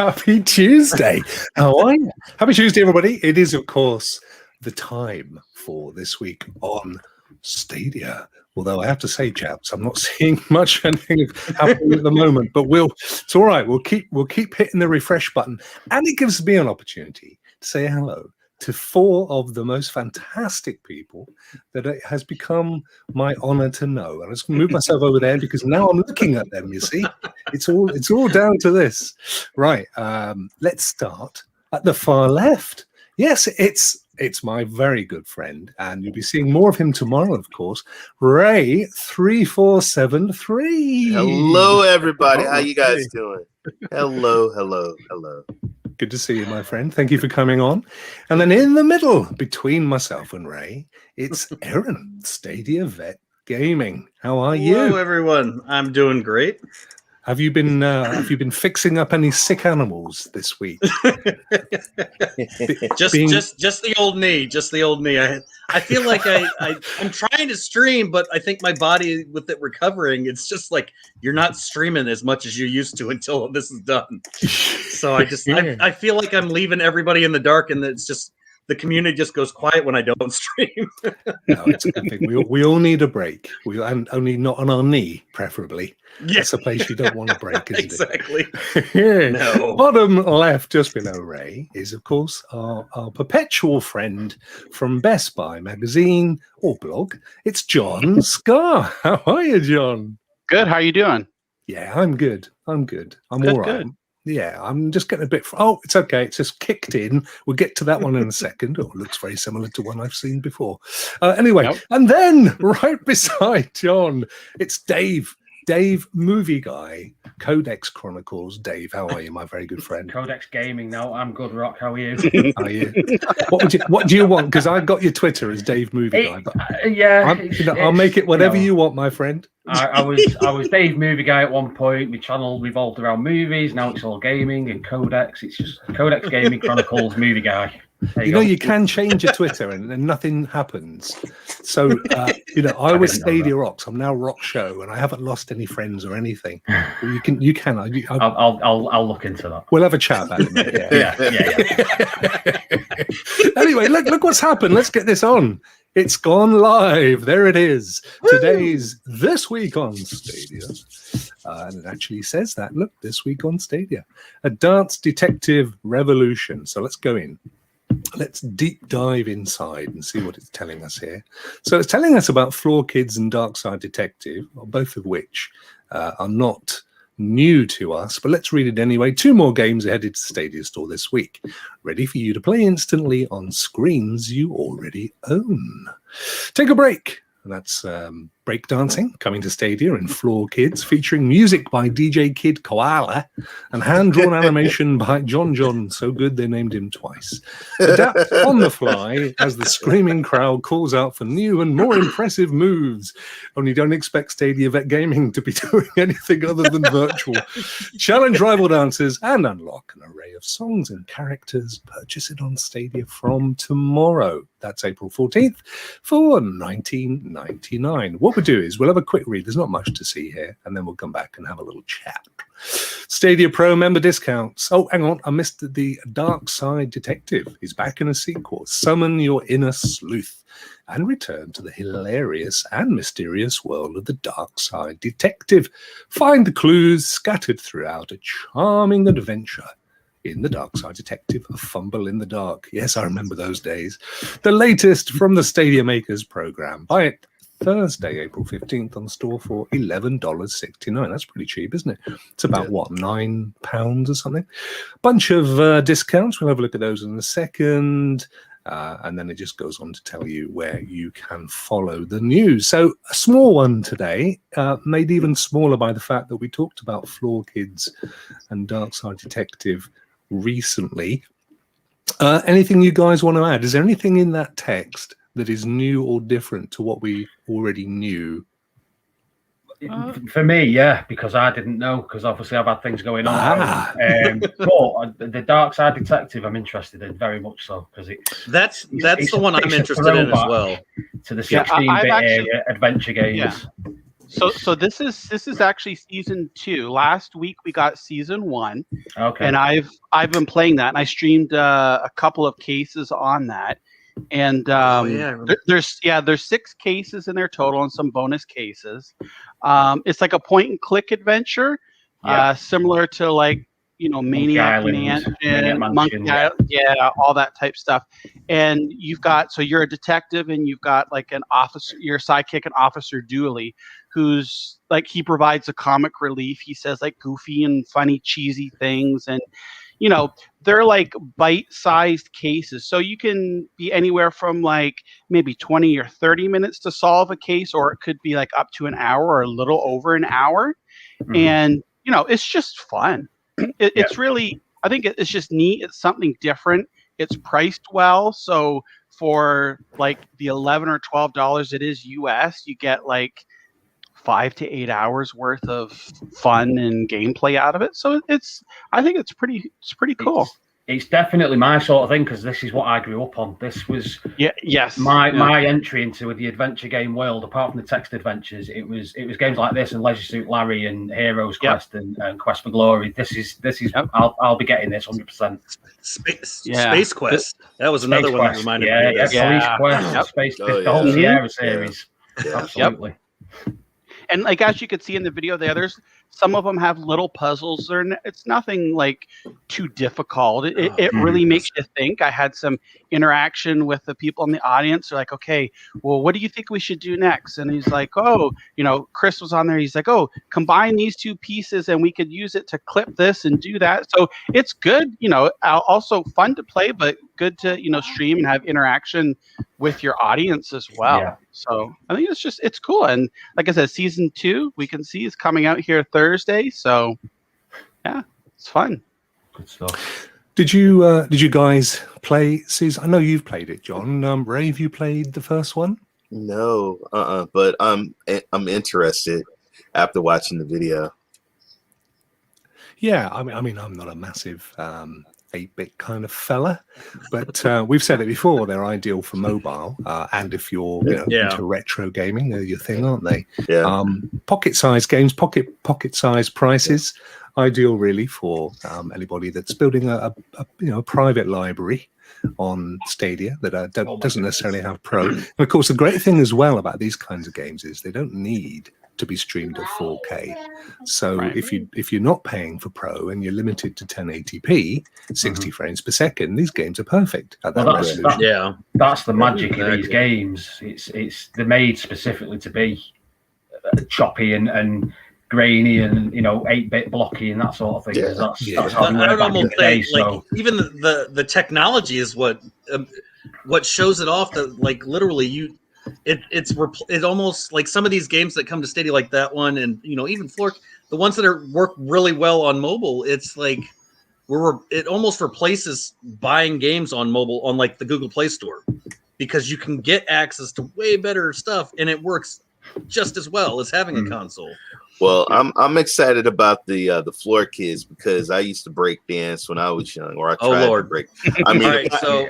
Happy Tuesday. How are you? Happy Tuesday, everybody. It is, of course, the time for This Week on Stadia. Although I have to say, chaps, I'm not seeing much anything happening at the moment, but it's all right. We'll keep hitting the refresh button. And it gives me an opportunity to say hello to 4 of the most fantastic people that it has become my honor to know. And I just move myself over there because now I'm looking at them, you see. It's all down to this. Right, let's start at the far left. Yes, it's my very good friend, and you'll be seeing more of him tomorrow, of course, Ray3473. Hello, everybody. How you guys doing? Hello. Good to see you, my friend. Thank you for coming on. And then in the middle, between myself and Ray, it's Aaron, StadiaVetGaming. How are you? Hello, everyone. I'm doing great. Have you been fixing up any sick animals this week? just the old knee. Just the old knee. I feel like I'm trying to stream, but I think my body, with it recovering, it's just like you're not streaming as much as you used to until this is done. So I feel like I'm leaving everybody in the dark, and it's just the community just goes quiet when I don't stream. No, it's a good thing. We all need a break. And only not on our knee, preferably. Yeah. That's a place you don't want to break, isn't exactly. it? Yeah. No. Bottom left, just below Ray, is, of course, our perpetual friend from Best Buy magazine or blog. It's John Scar. How are you, John? Good. How are you doing? Yeah, I'm good. I'm all right. Good. Yeah, I'm just getting a bit... Oh, it's okay. It's just kicked in. We'll get to that one in a second. Oh, it looks very similar to one I've seen before. Anyway, nope. And then right beside John, it's Dave. Dave, movie guy, Codex Chronicles. Dave, how are you, my very good friend? Codex Gaming. No, I'm good, Rokk. How are you? Are you? What do you want? Because I've got your Twitter as Dave Movie Guy. But yeah, I'll make it whatever you want, my friend. I was Dave Movie Guy at one point. My channel revolved around movies. Now it's all gaming and Codex. It's just Codex Gaming Chronicles Movie Guy. You know, you can change your Twitter and nothing happens. So, I was Stadia Rocks. I'm now Rock Show, and I haven't lost any friends or anything. You can. I'll look into that. We'll have a chat about it. Yeah. Anyway, look what's happened. Let's get this on. It's gone live. There it is. Woo! Today's This Week on Stadia. And it actually says that. Look, This Week on Stadia. A dance detective revolution. So let's go in. Let's deep dive inside and see what it's telling us here. So it's telling us about Floor Kids and Dark Side Detective, both of which are not new to us, but let's read it anyway. 2 more games are headed to Stadia Store this week, ready for you to play instantly on screens you already own. Take a break. And that's breakdancing coming to Stadia and Floor Kids, featuring music by DJ Kid Koala and hand-drawn animation by John. So good they named him twice. Adapt on the fly as the screaming crowd calls out for new and more impressive moves. Only don't expect StadiaVetGaming to be doing anything other than virtual. Challenge rival dancers and unlock an array of songs and characters. Purchase it on Stadia from tomorrow. That's April 14th for $19.99. What we'll do is we'll have a quick read. There's not much to see here, and then we'll come back and have a little chat. Stadia Pro member discounts. Oh, hang on. I missed the Dark Side Detective. He's back in a sequel. Summon your inner sleuth and return to the hilarious and mysterious world of the Dark Side Detective. Find the clues scattered throughout a charming adventure in the Dark Side Detective, a fumble in the dark. Yes, I remember those days. The latest from the Stadia Makers program. Buy it Thursday, April 15th on store for $11.69. That's pretty cheap, isn't it? It's about, what, £9 or something? Bunch of discounts. We'll have a look at those in a second. And then it just goes on to tell you where you can follow the news. So a small one today, made even smaller by the fact that we talked about Floor Kids and Darkside Detective recently. Anything you guys want to add? Is there anything in that text that is new or different to what we already knew? For me, yeah, because I didn't know, because obviously I've had things going on. But the Dark Side Detective, I'm interested in very much so, because that's the one I'm interested in as well. To the 16-bit adventure games. Yeah. So this is actually season 2. Last week we got season 1. Okay. And I've been playing that, and I streamed a couple of cases on that. And there's 6 cases in there total and some bonus cases. It's like a point and click adventure, similar to like, Maniac Mansion, Monkey Island, all that type stuff. And you're a detective, and you've got like an officer, your sidekick, and Officer Dooley, who's like, he provides a comic relief. He says like goofy and funny, cheesy things, and they're like bite-sized cases. So you can be anywhere from like maybe 20 or 30 minutes to solve a case, or it could be like up to an hour or a little over an hour. Mm-hmm. And, it's just fun. It's really, I think it's just neat. It's something different. It's priced well. So for like the $11 or $12 it is US, you get like 5 to 8 hours worth of fun and gameplay out of it. So I think it's pretty cool. It's definitely my sort of thing, because this is what I grew up on. This was my entry into the adventure game world. Apart from the text adventures, it was games like this and Leisure Suit Larry and Heroes Quest and Quest for Glory. This is I'll be getting this 100%. Space Quest. That was another one that reminded me. Police Quest, Space, the whole Sierra series. Yeah. Absolutely. And like, as you could see in the video there's some of them have little puzzles. It's nothing like too difficult. It really makes you think. I had some interaction with the people in the audience. They're like, okay, well, what do you think we should do next? And he's like, Chris was on there. He's like, combine these 2 pieces and we could use it to clip this and do that. So it's good, also fun to play, but good to, stream and have interaction with your audience as well. Yeah. So I think it's cool. And like I said, season 2 we can see is coming out here Thursday. So yeah, it's fun. Good stuff. Did you guys play season? I know you've played it, John. Ray, have you played the first one? No, but I'm interested after watching the video. Yeah, I mean, I'm not a massive 8-bit kind of fella, but we've said it before, they're ideal for mobile, and if you're into retro gaming, they're your thing, aren't they? Yeah. Pocket-sized games, pocket-sized prices, ideal really for anybody that's building a private library on Stadia that doesn't necessarily have Pro. And of course, the great thing as well about these kinds of games is they don't need to be streamed at 4K. So if you're not paying for Pro and you're limited to 1080p, 60 frames per second, these games are perfect at that resolution. That's the magic of these games. They're made specifically to be choppy and grainy and 8-bit blocky and that sort of thing. That's how I would almost say even the technology is what shows it off. That like literally it almost like some of these games that come to Stadia like that one, and even Floor, the ones that work really well on mobile, it's like it almost replaces buying games on mobile on like the Google Play Store, because you can get access to way better stuff and it works just as well as having a console. Well, I'm excited about the Floor Kids, because I used to break dance when I was young, or I tried to break. I mean, right, if I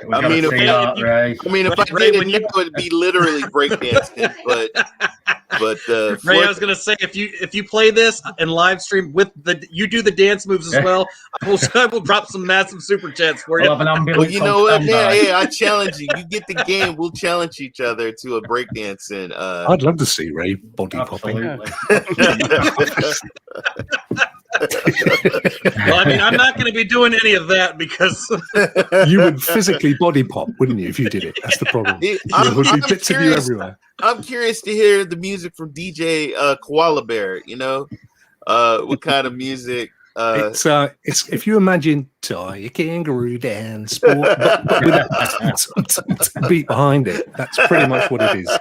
did it, it would be literally break dancing. But Ray, I was gonna say, if you play this and live stream with you do the dance moves as well, I will drop some massive super chats for you. Well, you know what? Yeah, I challenge you. You get the game, we'll challenge each other to a break dance. And I'd love to see Ray body popping. Well, I mean, I'm not going to be doing any of that because you would physically body pop, wouldn't you, if you did it? That's the problem. There would be bits of you everywhere. I'm curious to hear the music from DJ Koala Bear. You know, what kind of music? It's if you imagine tie a kangaroo down sport, but with a beat behind it. That's pretty much what it is.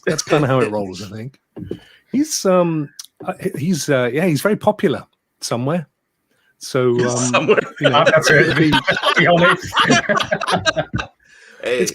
that's kind of how it rolls, I think. He's very popular somewhere. So somewhere. You know, be honest. Hey.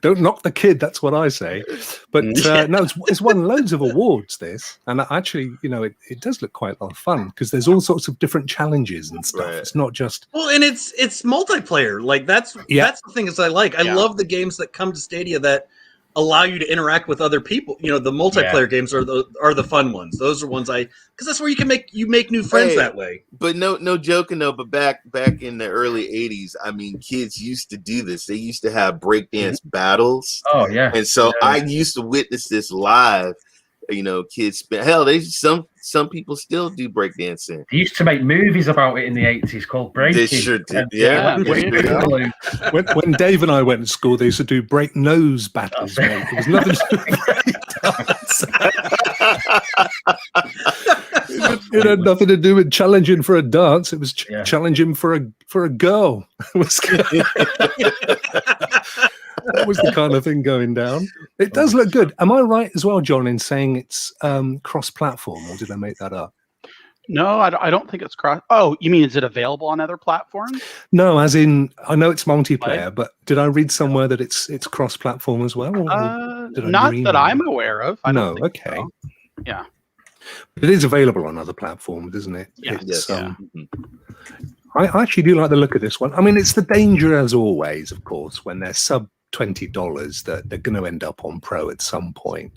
Don't knock the kid. That's what I say. But no, it's won loads of awards. This, and actually, you know, it does look quite a lot of fun because there's all sorts of different challenges and stuff. Right. It's not just and it's multiplayer. Like that's the thing is I like. I love the games that come to Stadia that allow you to interact with other people. You know, the multiplayer games are the fun ones. Those are ones because that's where you can make new friends that way. But no joking though. But back in the early '80s, I mean, kids used to do this. They used to have breakdance battles. Oh yeah. And so I used to witness this live. You know, kids some people still do breakdancing. They used to make movies about it in the '80s called breaking. They sure did. Yeah. When Dave and I went to school, they used to do break nose battles. Mate. There was nothing to do with it had nothing to do with challenging for a dance. It was challenging for a girl. That was the kind of thing going down. It does look good. Am I right as well, John, in saying it's cross-platform, or did I make that up? No, I don't think it's cross. Oh, you mean is it available on other platforms? No, as in I know it's multiplayer, but did I read somewhere that it's cross-platform as well? Not that I'm aware of. No, okay. So. Yeah. It is available on other platforms, isn't it? Yeah. I actually do like the look of this one. I mean, it's the danger, as always, of course, when they're sub $20 that they're going to end up on Pro at some point.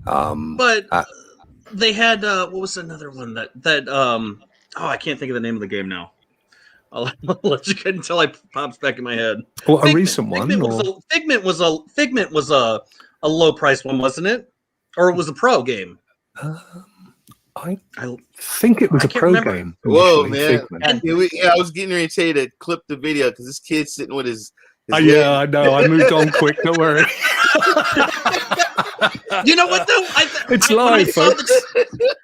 But they had what was another one that I can't think of the name of the game now. I'll let you get until it pops back in my head. Well, a recent one. Figment was a low price one, wasn't it? Or it was a Pro game. I think it was a Pro game. Whoa, man! I was getting ready to tell you to clip the video because this kid's sitting with his I know. I moved on quick. Don't worry. You know what though? It's live, folks.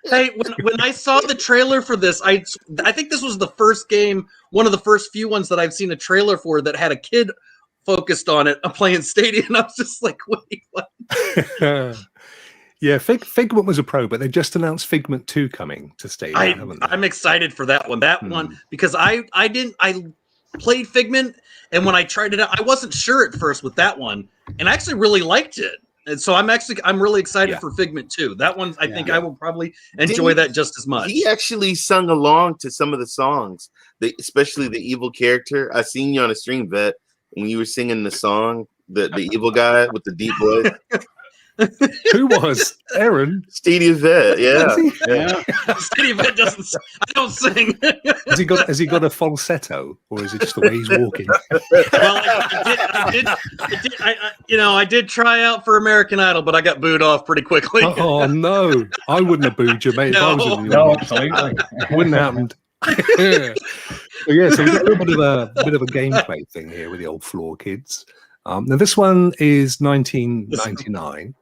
When I saw the trailer for this, I think this was the first game, one of the first few ones that I've seen a trailer for that had a kid focused on it playing Stadia, and I was just like, wait, what? Yeah, Figment was a Pro, but they just announced Figment 2 coming to Stadia, haven't they? I'm excited for that one. One because I played Figment, and when I tried it out, I wasn't sure at first with that one, and I actually really liked it. And so I'm really excited for Figment 2. That one, I think I will probably enjoy that just as much. He actually sung along to some of the songs, especially the evil character. I seen you on a stream, Vet, when you were singing the song, the evil guy with the deep voice. Who was Aaron? Stadia Vet, yeah. Stadia Vet doesn't. I don't sing. Has he got a falsetto, or is it just the way he's walking? Well, I did try out for American Idol, but I got booed off pretty quickly. Oh no, I wouldn't have booed you, mate. No, if I was in the absolutely, wouldn't have happened. So we've got a little bit of a gameplay thing here with the old floor kids. Now this one is $19.99.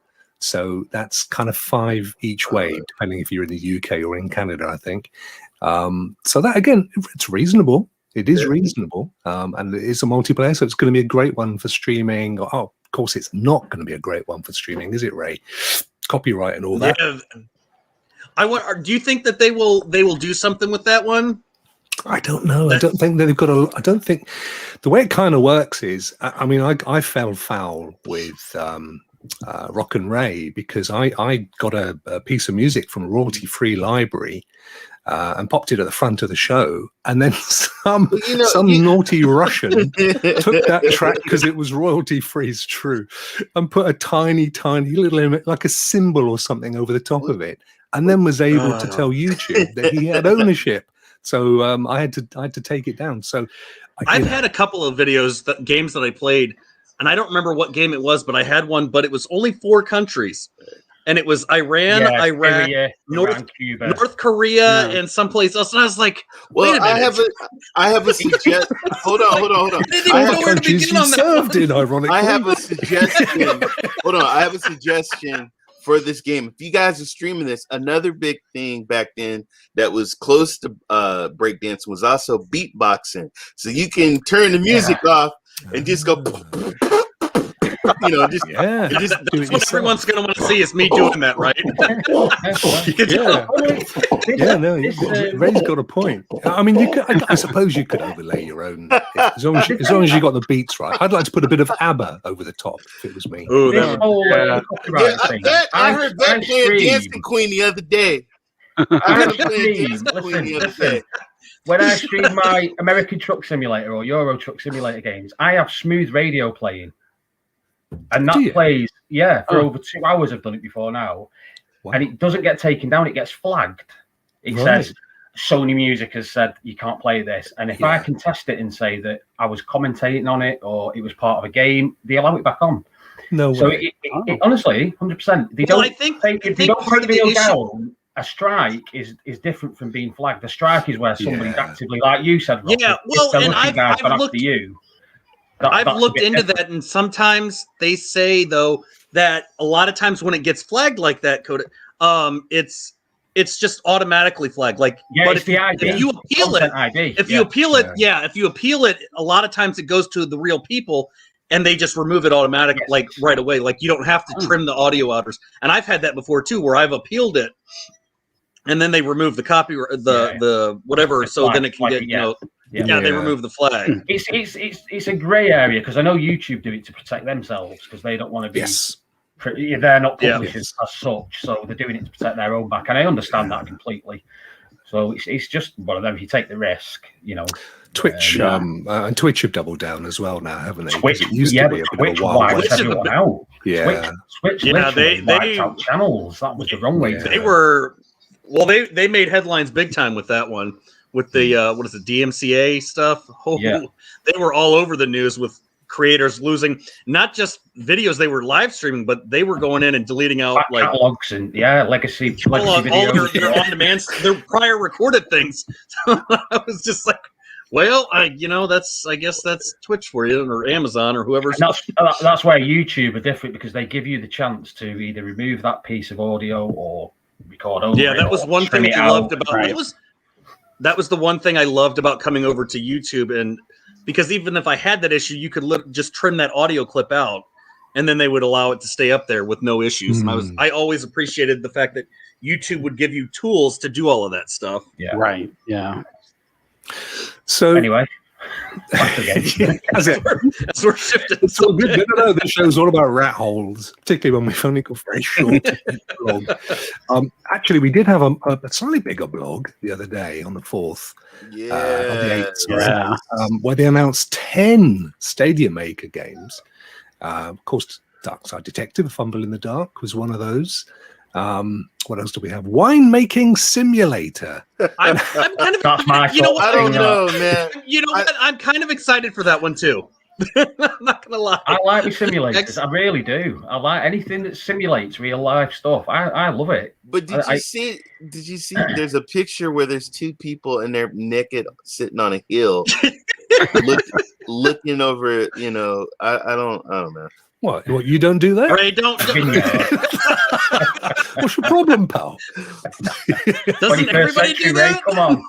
So that's kind of $5 each way, depending if you're in the UK or in Canada, I think. So that, again, it's reasonable. It is reasonable. And it is a multiplayer, so it's going to be a great one for streaming. Oh, of course, it's not going to be a great one for streaming, is it, Ray? Copyright and all that. Yeah. Do you think that they will do something with that one? I don't know. I don't think that they've got I don't think the way it kind of works is, I mean, I fell foul with Rokk and Ray because I got a piece of music from a royalty-free library and popped it at the front of the show, and then some naughty Russian took that track because it was royalty-free, it's true, and put a tiny little image, like a symbol or something, over the top of it, and then was able to tell YouTube that he had ownership. So I had to take it down. So I've had a couple of games that I played, and I don't remember what game it was, but I had one, but it was only 4 countries. and it was Iran, Iraq, Syria, North Cuba. North Korea, and someplace else. And I was like, well, wait a minute. I have a suggestion. Hold on. All the countries you served in, ironically. I have a suggestion. Hold on. I have a suggestion for this game. If you guys are streaming this, another big thing back then that was close to breakdancing was also beatboxing. So you can turn the music off and just go. That's what everyone's going to want to see is me doing that, right? Ray's got a point. I mean, you could, I suppose you could overlay your own, as long as you got the beats right. I'd like to put a bit of ABBA over the top if it was me. Oh, I heard that playing Dancing Queen the other day. When I stream my American Truck Simulator or Euro Truck Simulator games, I have smooth radio playing. And that plays, for over 2 hours. I've done it before now. Wow. And it doesn't get taken down, it gets flagged. It says, Sony Music has said you can't play this. And if I can test it and say that I was commentating on it or it was part of a game, they allow it back on. No so way. It honestly, 100%. They don't if they don't take video down, a strike is different from being flagged. A strike is where somebody's actively, like you said, Rokk, and I've looked after you. I've looked into that, and sometimes they say though that a lot of times when it gets flagged like that, Codex, it's just automatically flagged. Like, but if you appeal it, if you appeal it, a lot of times it goes to the real people, and they just remove it automatically, like right away. Like you don't have to trim the audio outers. And I've had that before too, where I've appealed it, and then they remove the copy, the whatever, so then it can get they remove the flag. It's a grey area because I know YouTube do it to protect themselves because they don't want to be. They're not publishers as such, so they're doing it to protect their own back, and I understand that completely. So it's just one of them. If you take the risk, Twitch and Twitch have doubled down as well now, haven't they? Twitch, it used to be a bit of a wild west. Everyone out. Twitch they wiped out channels. That was the wrong way. They were. Well, they made headlines big time with that one. With the what is it, DMCA stuff? They were all over the news with creators losing not just videos they were live streaming, but they were going in and deleting out like catalogs and legacy videos. All their on-demand, their prior recorded things. So I was just like, well, I guess that's Twitch for you, or Amazon, or whoever's. That's where YouTube are different because they give you the chance to either remove that piece of audio or record over. Yeah, that was one thing that you loved about it. That was the one thing I loved about coming over to YouTube, and because even if I had that issue, you could just trim that audio clip out, and then they would allow it to stay up there with no issues. And I always appreciated the fact that YouTube would give you tools to do all of that stuff. Yeah. Right. Yeah. So anyway. As we're shifting. It's all good. No, this show's all about rat holes, particularly when we've only got very short blog. Actually, we did have a slightly bigger blog the other day on the 4th, on the 8th, where they announced 10 Stadia Maker games. Of course, Dark Side Detective, Fumble in the Dark was one of those. What else do we have? Winemaking Simulator. I'm kind of. That's my I don't know, man. You know what? I'm kind of excited for that one too. I'm not gonna lie. I like the simulators. I really do. I like anything that simulates real life stuff. I love it. But did you see? There's a picture where there's two people and they're naked, sitting on a hill, looking over. I don't know. What? You don't do that? Ray, don't. What's your problem, pal? Doesn't everybody do that? Ray, come on.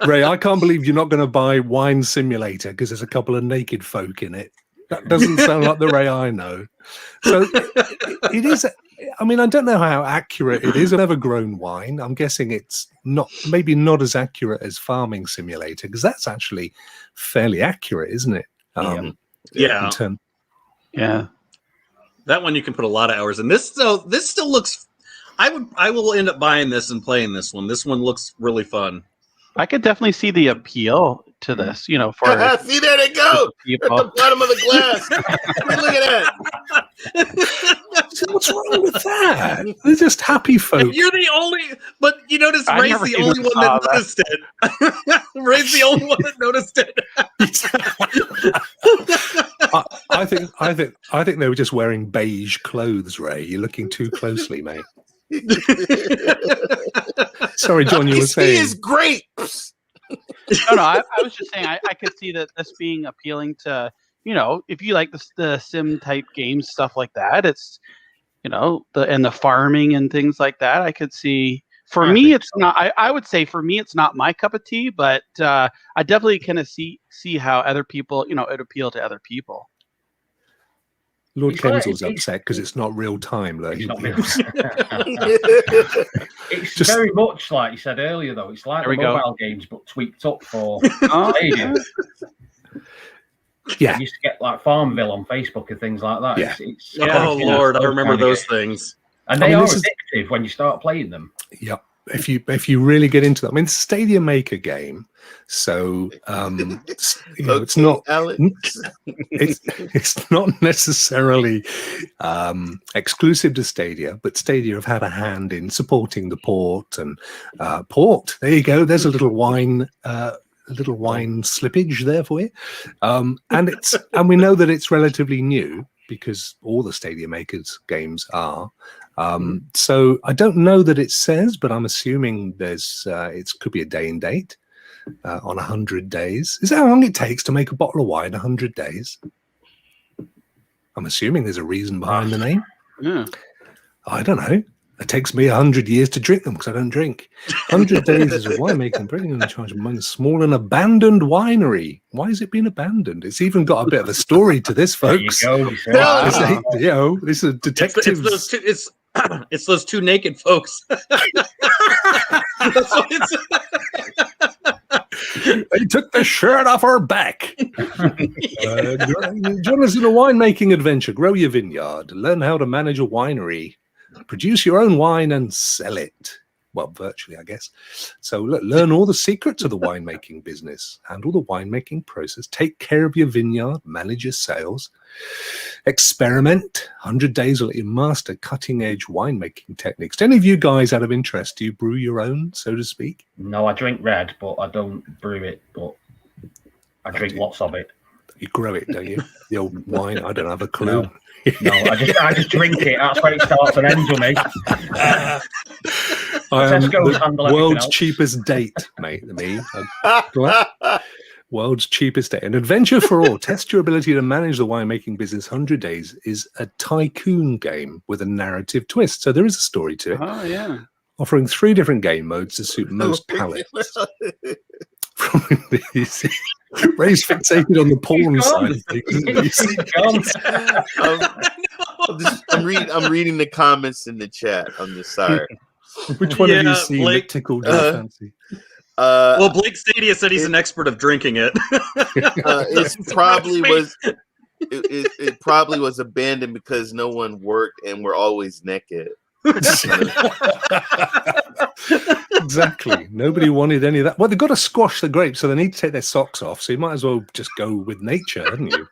Ray, I can't believe you're not going to buy Wine Simulator because there's a couple of naked folk in it. That doesn't sound like the Ray I know. So it is. I mean, I don't know how accurate it is. I've never grown wine. I'm guessing it's maybe not as accurate as Farming Simulator because that's actually fairly accurate, isn't it? Yeah. Yeah. That one you can put a lot of hours in. This still looks. I will end up buying this and playing this one. This one looks really fun. I could definitely see the appeal to this. For see, there they go at the bottom of the glass. Look at that. So what's wrong with that? They're just happy folk. If you're the only, but you notice Ray's the only one that noticed it. Ray's the only one that noticed it. I think they were just wearing beige clothes, Ray. You're looking too closely, mate. Sorry, John, you were saying. He is grapes. No, I was just saying I could see that this being appealing to, if you like the sim type games, stuff like that. It's, the farming and things like that. I could see. For me, it's not. I would say for me, it's not my cup of tea, but I definitely kind of see how other people, it appeal to other people. Lord Kenzel's upset because it's not real time. Though. It's just very much like you said earlier, though. It's like the mobile games, but tweaked up for Stadia. Yeah, I used to get like Farmville on Facebook and things like that. Yeah. Oh Lord, I remember those things. And they are addictive when you start playing them. Yeah. If you really get into that, I mean, it's a Stadia Maker game, so it's not it's not necessarily exclusive to Stadia, but Stadia have had a hand in supporting the port and port. There you go. There's a little wine slippage there for you, and we know that it's relatively new because all the Stadia Makers games are. So I don't know that it says, but I'm assuming it could be a day and date on 100 days. Is that how long it takes to make a bottle of wine? 100 days. I'm assuming there's a reason behind the name. Yeah. I don't know. It takes me 100 years to drink them because I don't drink. 100 days is a winemaking, bringing in charge of money. Small and abandoned winery. Why has it been abandoned? It's even got a bit of a story to this, folks. There you go. This is detectives. It's those two naked folks. That's what it's. They took the shirt off her back. Join us in a winemaking adventure. Grow your vineyard. Learn how to manage a winery. Produce your own wine and sell it. Well, virtually, I guess. So learn all the secrets of the winemaking business. Handle the winemaking process. Take care of your vineyard. Manage your sales. Experiment. 100 days will let you master cutting-edge winemaking techniques. Do any of you guys, out of interest, do you brew your own, so to speak? No, I drink red, but I don't brew it. But I drink lots of it. You grow it, don't you? The old wine. I don't have a clue. No, I just drink it. That's where it starts and ends with me. I am the world's cheapest date, mate. Me. World's cheapest date. An adventure for all. Test your ability to manage the winemaking business. 100 Days is a tycoon game with a narrative twist. So there is a story to it. Oh, yeah. Offering 3 different game modes to suit most palates. Ray's fixated on the porn side of things. I'm reading the comments in the chat. I'm just sorry. Which one have you seen that tickled your fancy? Well, Blake Stadia said he's an expert of drinking it. It probably was abandoned because no one worked and we're always naked. Exactly. Nobody wanted any of that. Well, they've got to squash the grapes, so they need to take their socks off. So you might as well just go with nature, hadn't you?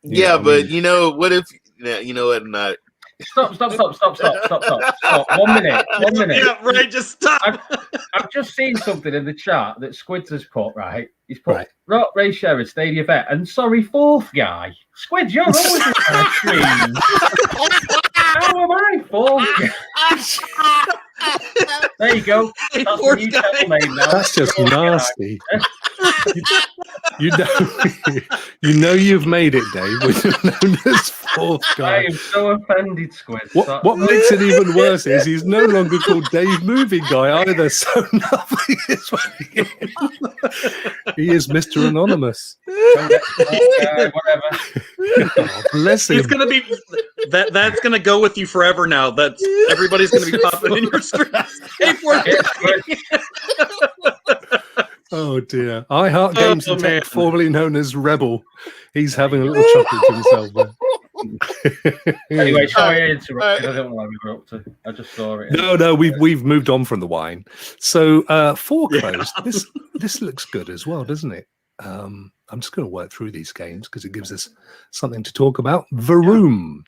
But you know, what if you know what? Not. Stop. 1 minute. Yeah, right. Just stop. I've just seen something in the chat that Squids has put. Right, he's put Rokk, Ray Sherrod, Stadia Vet, and sorry, 4th guy. Squids, you're always in my stream. How am I 4th guy? There you go. That's the new channel name now. That's just nasty. You know you've made it, Dave, when you're known as 4th guy. I am so offended, Squid. What makes it even worse is he's no longer called Dave Movie Guy either, so nothing is what he is. He is Mr. Anonymous. Whatever. Oh, bless him. He's gonna be that's gonna go with you forever now. That everybody's gonna be popping in your streams. Hey, 4th guy. Oh dear. I Heart Games and Tech, formerly known as Rebel. He's having a little chuckle to himself there. Anyway, sorry I interrupted. I don't know what we were up to. I just saw it. No, we've moved on from the wine. So foreclosed. This looks good as well, doesn't it? I'm just going to work through these games because it gives us something to talk about. Varoom.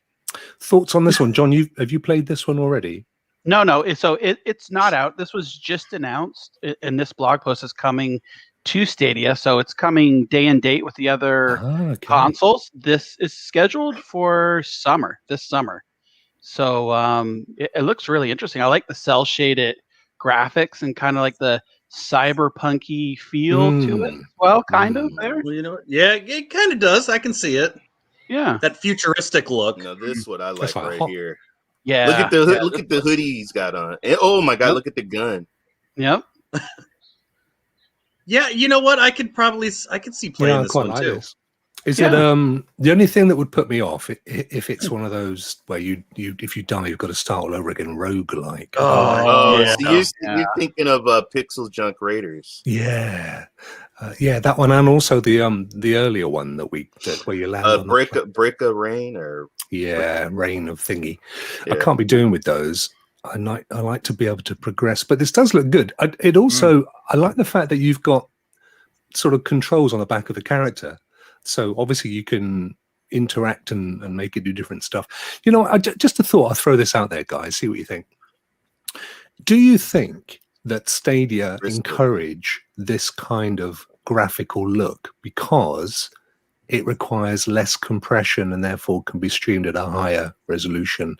Thoughts on this one, John? Have you played this one already? No. So it's not out. This was just announced, and this blog post is coming to Stadia, so it's coming day and date with the other consoles. This is scheduled for this summer. So it looks really interesting. I like the cell shaded graphics and kind of like the cyberpunky feel to it as well, kind of there. Well, you know, yeah, it kind of does. I can see it. Yeah, that futuristic look. No, this is what I like right here. Yeah, look at the hoodie he's got on. And, oh my god, look at the gun. Yep. Yeah, you know what? I could see playing this one too. Is it the only thing that would put me off if it's one of those where if you die you've got to start all over again, roguelike? You're thinking of Pixel Junk Raiders. Yeah, that one, and also the earlier one where you land on Break a Rain or Rain of thingy. I can't be doing with those. I like to be able to progress, but this does look good. I like the fact that you've got sort of controls on the back of the character. So obviously you can interact and make it do different stuff. You know, just a thought. I'll throw this out there, guys. See what you think. Do you think that Stadia encourage this kind of graphical look because it requires less compression and therefore can be streamed at a higher resolution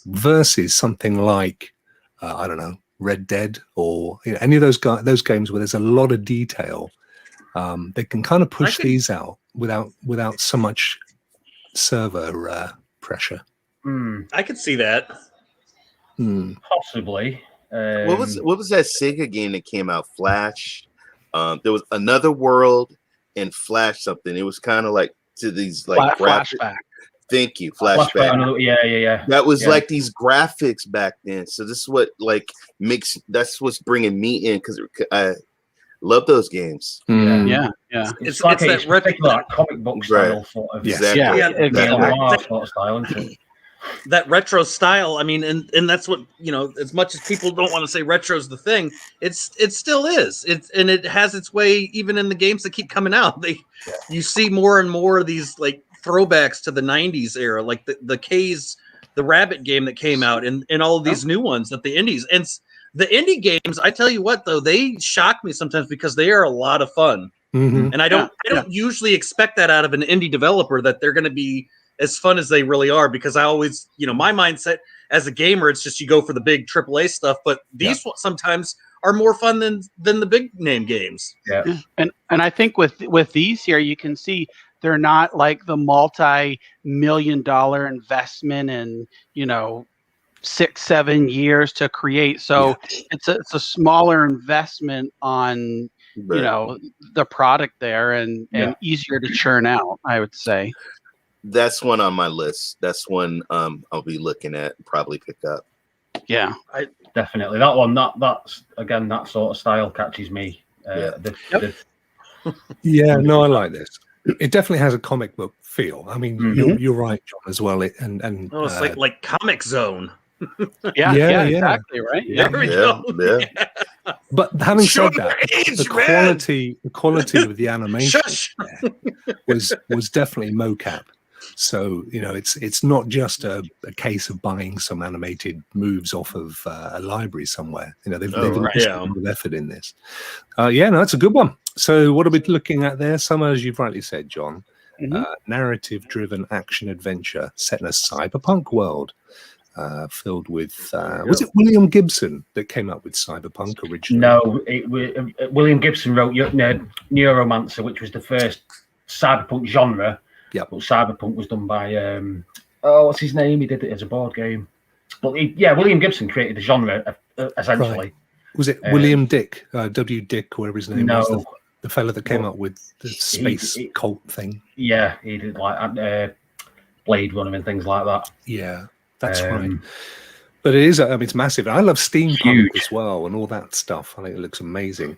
versus something like, I don't know, Red Dead or any of those games where there's a lot of detail? They can kind of push these out without so much server pressure. I could see that. Possibly. What was that Sega game that came out? Flash. There was Another World and Flash something. It was kind of like to these like flashback. Thank you, flashback. Yeah. That was like these graphics back then. So this is what that's what's bringing me in because I love those games. Yeah. It's that retro comic book style sort of. Exactly. Sort of style, isn't it? That retro style. I mean, and that's what, you know, as much as people don't want to say retro's the thing, it still is. And it has its way even in the games that keep coming out. You see more and more of these like throwbacks to the 90s era, like the Rabbit game that came out and all of these new ones that the indies and the indie games, I tell you what, though, they shock me sometimes because they are a lot of fun. And I don't usually expect that out of an indie developer, that they're going to be as fun as they really are, because I always, my mindset as a gamer, it's just you go for the big AAA stuff, but these sometimes are more fun than the big name games. Yeah. And I think with these here, you can see they're not like the multi-million-dollar investment and, 6-7 years to create. So it's a smaller investment on, the product there and easier to churn out, I would say. That's one on my list. That's one I'll be looking at and probably pick up. Yeah, definitely. That one, that's again, that sort of style catches me. I like this. It definitely has a comic book feel. I mean, you're right, John, as well. It's like Comic Zone. Yeah, exactly right. There we go. Yeah. But having said that, the quality of the animation was definitely mocap. So it's not just a case of buying some animated moves off of a library somewhere. They've invested a lot of effort in this. That's a good one. So what are we looking at there? Some, as you've rightly said, John, narrative-driven action adventure set in a cyberpunk world. Filled with was it William Gibson that came up with Cyberpunk originally? No, William Gibson wrote Neuromancer, which was the first cyberpunk genre. Yeah, but Cyberpunk was done by what's his name? He did it as a board game. But William Gibson created the genre essentially. Right. Was it William Dick, W. Dick, whatever his name was? The fellow that came up with the space cult thing. Yeah, he did like Blade Runner and things like that. Yeah. That's right. But it is, it's massive. I love steampunk as well and all that stuff. I think it looks amazing.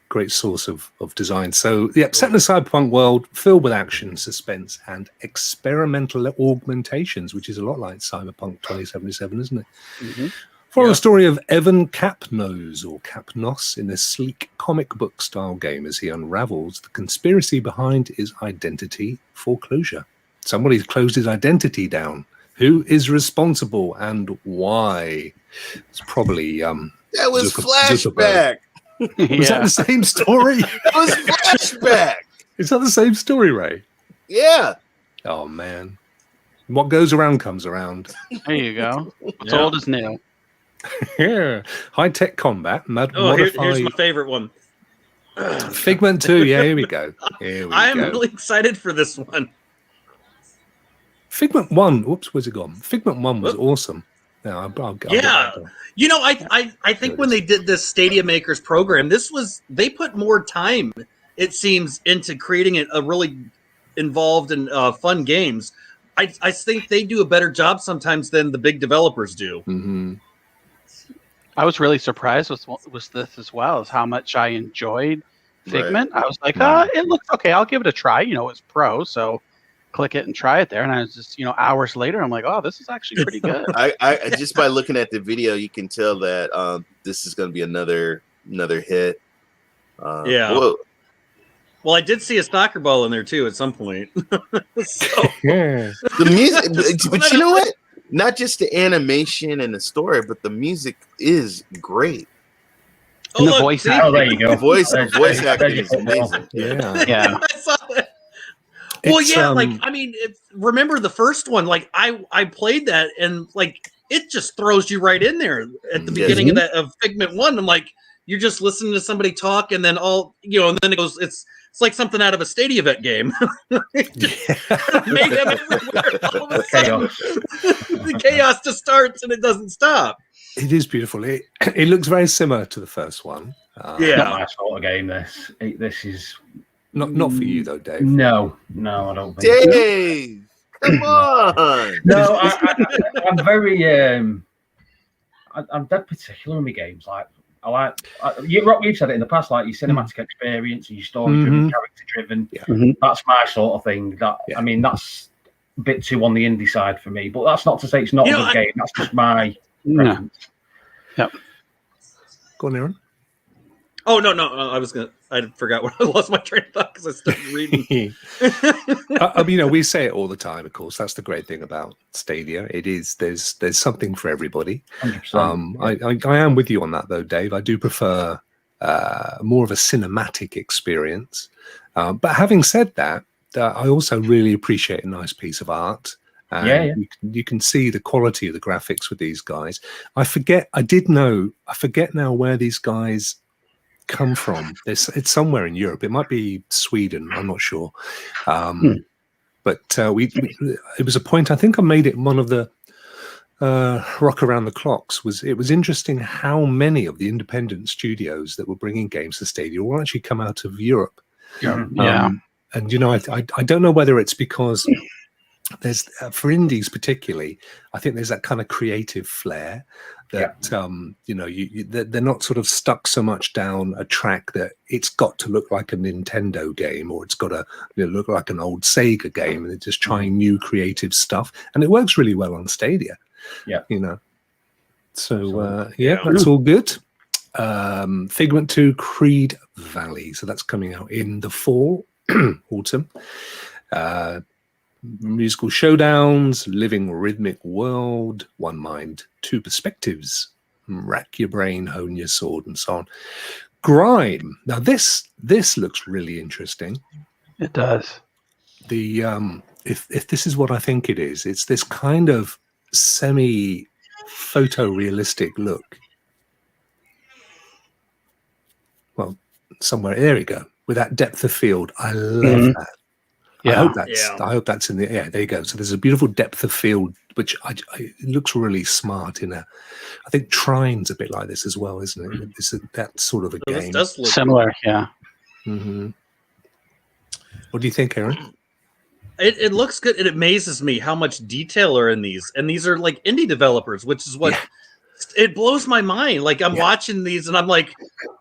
Great source of design. So, set in a cyberpunk world filled with action, suspense, and experimental augmentations, which is a lot like Cyberpunk 2077, isn't it? Follow the story of Evan Capnose or Capnos in this sleek comic book style game as he unravels the conspiracy behind his identity foreclosure. Somebody's closed his identity down. Who is responsible and why? It's probably that was Flashback. Was that the same story? It was flashback. Is that the same story, Ray? Yeah. Oh man, what goes around comes around. There you go. What's old is new. Yeah, high-tech combat. Here's my favorite one. Figment 2. Yeah, here we go. I'm really excited for this one. Figment 1. Oops, where's it gone? Figment 1 was awesome. No, I'll you know, I think when they did this Stadia Makers program, they put more time, it seems, into creating a really involved and fun games. I think they do a better job sometimes than the big developers do. Mm-hmm. I was really surprised with this as well, as how much I enjoyed Figment. Right. I was like, it looks okay. I'll give it a try. You know, it's pro, so click it and try it there. And I was just, hours later, I'm like, oh, this is actually pretty good. I just by looking at the video, you can tell that this is going to be another hit. Yeah. Whoa. Well, I did see a soccer ball in there too at some point. Yeah. The music, but you know what? Not just the animation and the story, but the music is great. And the voice acting. Oh, there you go. The voice acting is amazing. Yeah. I saw that. Well, remember the first one? Like, I played that, and like it just throws you right in there at the beginning of Figment 1. I'm like, you're just listening to somebody talk, and then and then it goes. It's like something out of a StadiaVet game. Mayhem everywhere. All of a sudden, the chaos just starts and it doesn't stop. It is beautiful. It looks very similar to the first one. Not my sort of game. This is not for you though, Dave. No, I don't think. Dave, come on. No, I'm very I'm dead particular in my games. Like, I like Rokk, you've said it in the past, like your cinematic experience, your story-driven, character-driven. Yeah. That's my sort of thing. I mean, that's a bit too on the indie side for me. But that's not to say it's not a good game. That's just my preference. Yep. Go on, Aaron. Oh no! I forgot what I lost my train of thought because I started reading. We say it all the time. Of course, that's the great thing about Stadia. It is there's something for everybody. 100%. I am with you on that though, Dave. I do prefer more of a cinematic experience. But having said that, I also really appreciate a nice piece of art. You can see the quality of the graphics with these guys. I forget now where these guys come from. It's somewhere in Europe. It might be Sweden. I'm not sure. But it was a point. I think I made it one of the Rokk Around the Clocks. It was interesting how many of the independent studios that were bringing games to Stadia will actually come out of Europe. And I don't know whether it's because there's for indies particularly, I think there's that kind of creative flair that they're not sort of stuck so much down a track that it's got to look like a Nintendo game or it's got to look like an old Sega game, and they're just trying new creative stuff, and it works really well on Stadia. So that's all good. Figment 2 Creed Valley, so that's coming out in the fall, autumn. Musical showdowns, living rhythmic world, one mind, two perspectives, rack your brain, hone your sword, and so on. Grime. Now this looks really interesting. It does. The if this is what I think it is, it's this kind of semi photorealistic look. Well, somewhere there we go. With that depth of field, I love that. Yeah. I hope that's in the there you go. So there's a beautiful depth of field, which it looks really smart in I think Trine's a bit like this as well, isn't it? It's that sort of a game. Does look similar, yeah. Mm-hmm. What do you think, Aaron? It looks good. It amazes me how much detail are in these, and these are like indie developers, which is what it blows my mind. Like I'm watching these, and I'm like,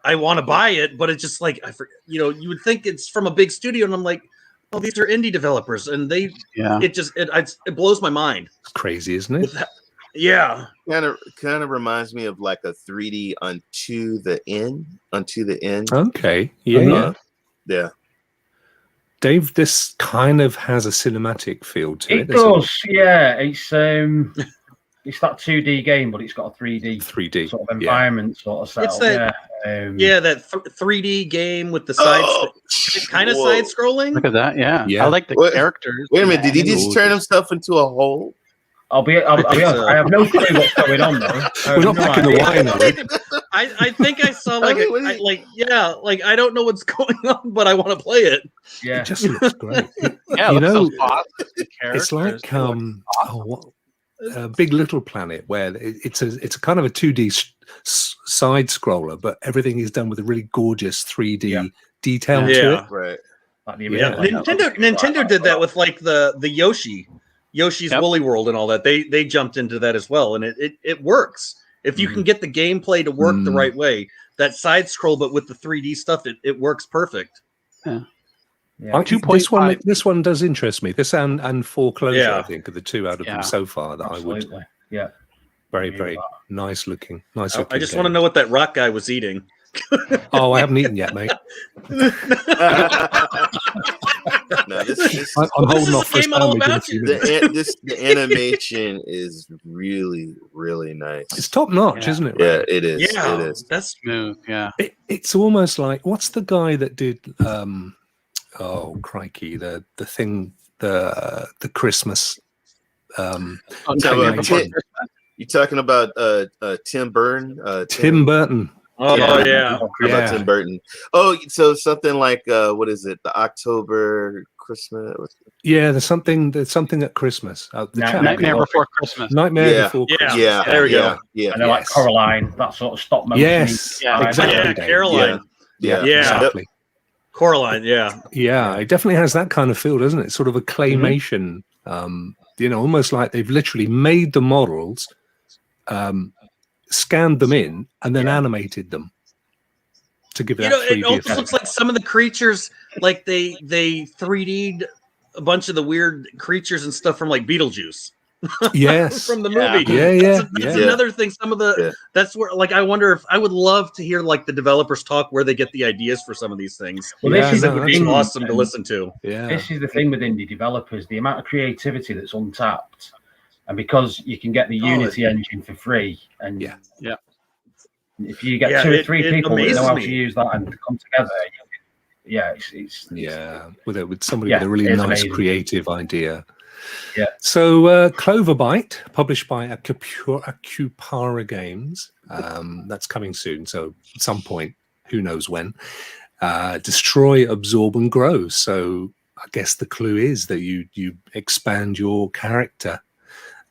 I want to buy it, but it's just like you would think it's from a big studio, and I'm like, oh, these are indie developers, and it blows my mind. It's crazy, isn't it? Yeah. Kind of reminds me of like a 3D Unto the End. Okay. Yeah. Yeah. Dave, this kind of has a cinematic feel to it. It does, yeah. It's it's that 2D game, but it's got a 3D sort of environment sort of setup. It's that, that 3D game with the kind of side scrolling. Look at that, I like the characters. Wait a minute, did he just turn himself into a hole? I'll be honest, I have no clue what's going on though. We're not picking the wine, are we? I think I saw I don't know what's going on, but I want to play it. Yeah, it just looks great. You know, it's like Big Little Planet, where it's a kind of a 2D side scroller, but everything is done with a really gorgeous 3D detail to it. Right. Like the Nintendo did that with like the Yoshi's Woolly World and all that. They jumped into that as well, and it works if you can get the gameplay to work the right way. That side scroll, but with the 3D stuff, it works perfect. Yeah. This one does interest me. This and Foreclosure, I think, are the two out of them so far that I would. Yeah. Very, very nice looking. I just want to know what that rock guy was eating. Oh, I haven't eaten yet, mate. No, I'm holding off for the animation is really, really nice. It's top notch, isn't it? Yeah, it is. Yeah, it is. That's smooth. Yeah, it's almost like, what's the guy that did? Oh crikey, the thing, the Christmas. You talking about Tim Burton? Tim Burton. Oh yeah. About Tim Burton. Oh, so something like what is it? The October Christmas? Yeah, there's something at Christmas. Nightmare Before Christmas. Nightmare Before Christmas. Yeah, there we go. Yeah, and they're like Coraline, that sort of stop motion. Yes, exactly. Yeah, Caroline. Yeah, exactly. Coraline. Yeah, it definitely has that kind of feel, doesn't it? Sort of a claymation. Almost like they've literally made the models. Scanned them in and then animated them to give that 3D it almost effect. looks like some of the creatures, like they 3D'd a bunch of the weird creatures and stuff from like Beetlejuice. Yes, from the movie. That's another thing. Some of the that's where, like, I wonder if I would love to hear like the developers talk where they get the ideas for some of these things. Well, this is awesome to listen to. Yeah, this is the thing with indie developers: the amount of creativity that's untapped. And because you can get the Unity engine for free, and if you get 2 or 3 people that know how to use that and come together, it's with somebody with a really nice creative idea. Yeah. So Cloverbyte, published by Acupara Games, that's coming soon. So at some point, who knows when? Destroy, absorb, and grow. So I guess the clue is that you expand your character.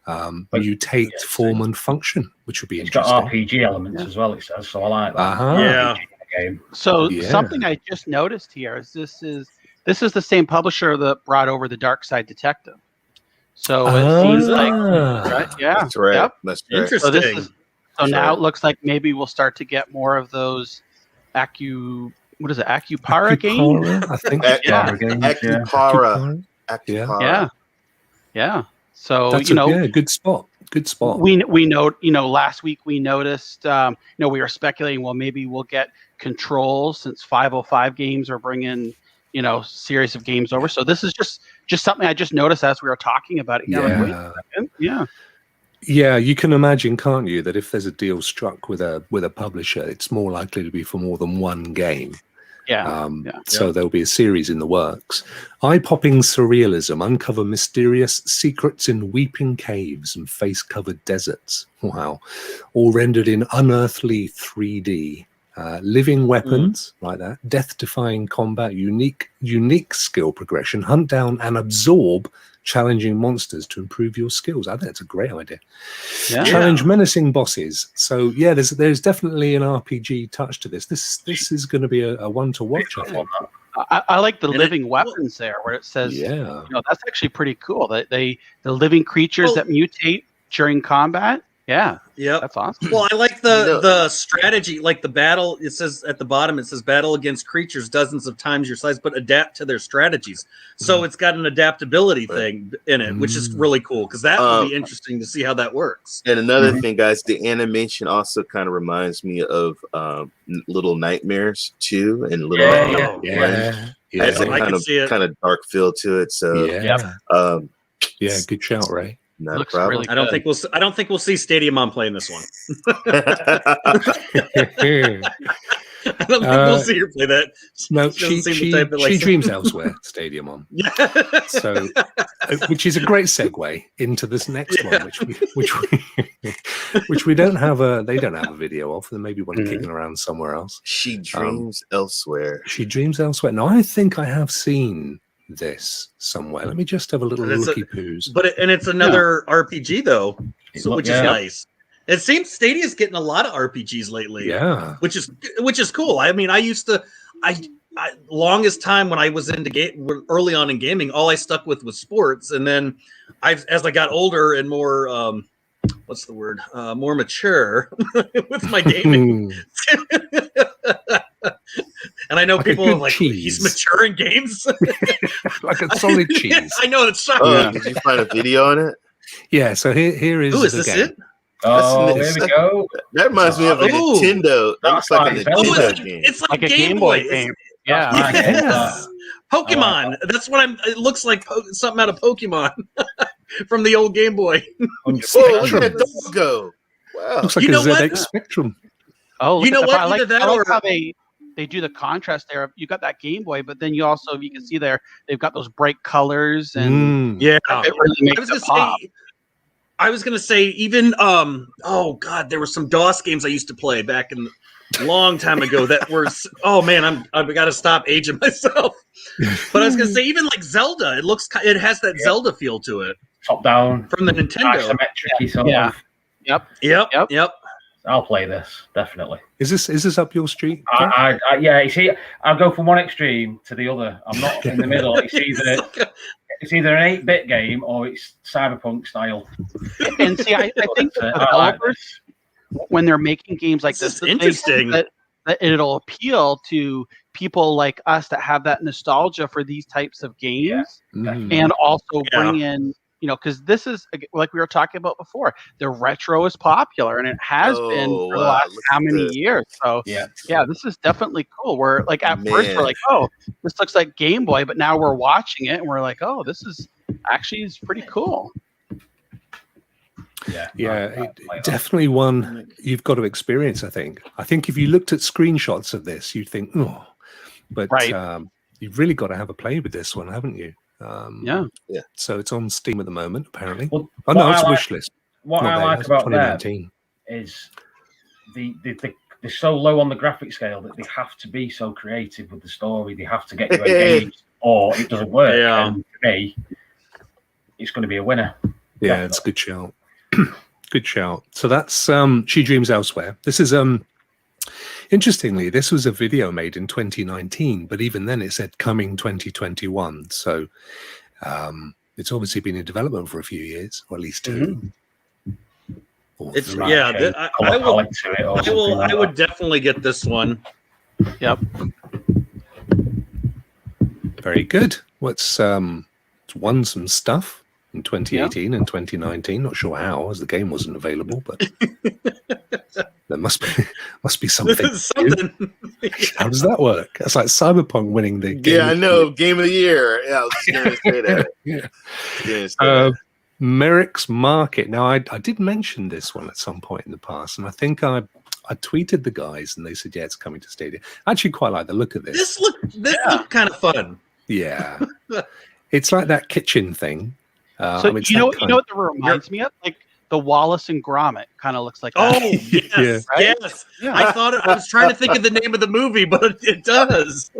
Mutate form and function, which would be interesting. Got RPG elements as well, it says, so I like that. Game. So something I just noticed here is this is the same publisher that brought over the Dark Side Detective. So it seems like that's right. Yep. That's right. Interesting. So now it looks like maybe we'll start to get more of those Acupara games? I think Acupara. Yeah. So that's good spot. Good spot. We know. Last week we noticed. We were speculating. Well, maybe we'll get Control since 505 games are bringing series of games over. So this is just something I just noticed as we were talking about it. Yeah, you can imagine, can't you, that if there's a deal struck with a publisher, it's more likely to be for more than one game. So there'll be a series in the works. Eye-popping surrealism, uncover mysterious secrets in weeping caves and face-covered deserts. Wow. All rendered in unearthly 3D. Living weapons, like that. Death-defying combat, unique skill progression, hunt down and absorb challenging monsters to improve your skills. I think that's a great idea. Challenge menacing bosses. So there's definitely an RPG touch to this. This is going to be a one to watch. I think. I like the living weapons there, where it says, that's actually pretty cool. That the living creatures that mutate during combat. Yeah. That's awesome. Well, I like the strategy, like the battle. It says at the bottom, it says battle against creatures dozens of times your size, but adapt to their strategies. So it's got an adaptability thing in it, which is really cool because that would be interesting to see how that works. And another thing, guys, the animation also kind of reminds me of Little Nightmares 2 and Little Nightmares 1. Has a kind of dark feel to it. So good shout, Ray. Not Looks a problem. really I don't think we'll see Stadia Mom playing this one. I don't think we'll see her play that. No, She doesn't seem she the type that likes- dreams elsewhere. Stadium on. Yeah. So, which is a great segue into this next one, which we don't have they don't have a video of. There may be one kicking around somewhere else. She dreams elsewhere. She dreams elsewhere. Now, I think I have seen this somewhere. Let me just have a little looky poos. It's another RPG though, which is nice. It seems Stadia's getting a lot of RPGs lately. Yeah, which is cool. I mean, I used to, longest time when I was into early on in gaming, all I stuck with was sports, and then as I got older and more, what's the word? More mature with my gaming. And I know like people are like, he's mature in games. Like a solid cheese. I know, it's shocking. Oh, did you find a video on it? Yeah, so here is is the this game. it? Oh, there we go. That reminds me of a Nintendo. That looks like a Nintendo game. It's like a Game Boy game. Yeah. Yes. Pokemon. That's what it looks like something out of Pokemon from the old Game Boy. Oh, look at that doggo. Wow. Looks like a ZX Spectrum. Oh, you know what? I Either that like or how they do the contrast there. You got that Game Boy, but then you also, you can see there, they've got those bright colors, and yeah, it really makes it pop. I was gonna say even oh god, there were some DOS games I used to play back in a long time ago that were oh man, I've got to stop aging myself. But I was gonna say even like Zelda, it has that Zelda feel to it, top down from the Nintendo. Isometric sort of. Yep. I'll play this definitely. Is this up your street? Yeah. You see, I'll go from one extreme to the other. I'm not in the middle. It's either an 8-bit game or it's cyberpunk style. And see, I think the developers, when they're making games like this, interesting that it'll appeal to people like us that have that nostalgia for these types of games, and also bring in, because this is, like we were talking about before, the retro is popular, and it has been for the last how many years. So yeah, this is definitely cool. We're like, at first we're like, oh, this looks like Game Boy, but now we're watching it and we're like, oh, this is actually pretty cool. Yeah, definitely one you've got to experience. I think if you looked at screenshots of this, you'd think, oh, but you've really got to have a play with this one, haven't you? Yeah. So it's on Steam at the moment, apparently. Well, it's a wish list. What I like about that is they're so low on the graphic scale that they have to be so creative with the story. They have to get you engaged, or it doesn't work. Yeah. And for me, it's going to be a winner. Yeah, it's a good shout. Good shout. So that's She Dreams Elsewhere. This is interestingly, this was a video made in 2019, but even then it said coming 2021. So it's obviously been in development for a few years, or at least 2. It's I would definitely get this one. Yep. Very good. It's won some stuff in 2018 and 2019. Not sure how, as the game wasn't available, but there must be something. How does that work? That's like Cyberpunk winning the game. Yeah, I know. Game of the year. Yeah, I was just going to say that. Yeah. Merrick's Market. Now, I did mention this one at some point in the past, and I think I tweeted the guys, and they said, yeah, it's coming to Stadia. I actually quite like the look of this. This looked kind of fun. Yeah. It's like that kitchen thing. So you know what that reminds me of? Like the Wallace and Gromit kind of looks like that. Oh, yes. Right? Yes. Yeah. I was trying to think of the name of the movie, but it does.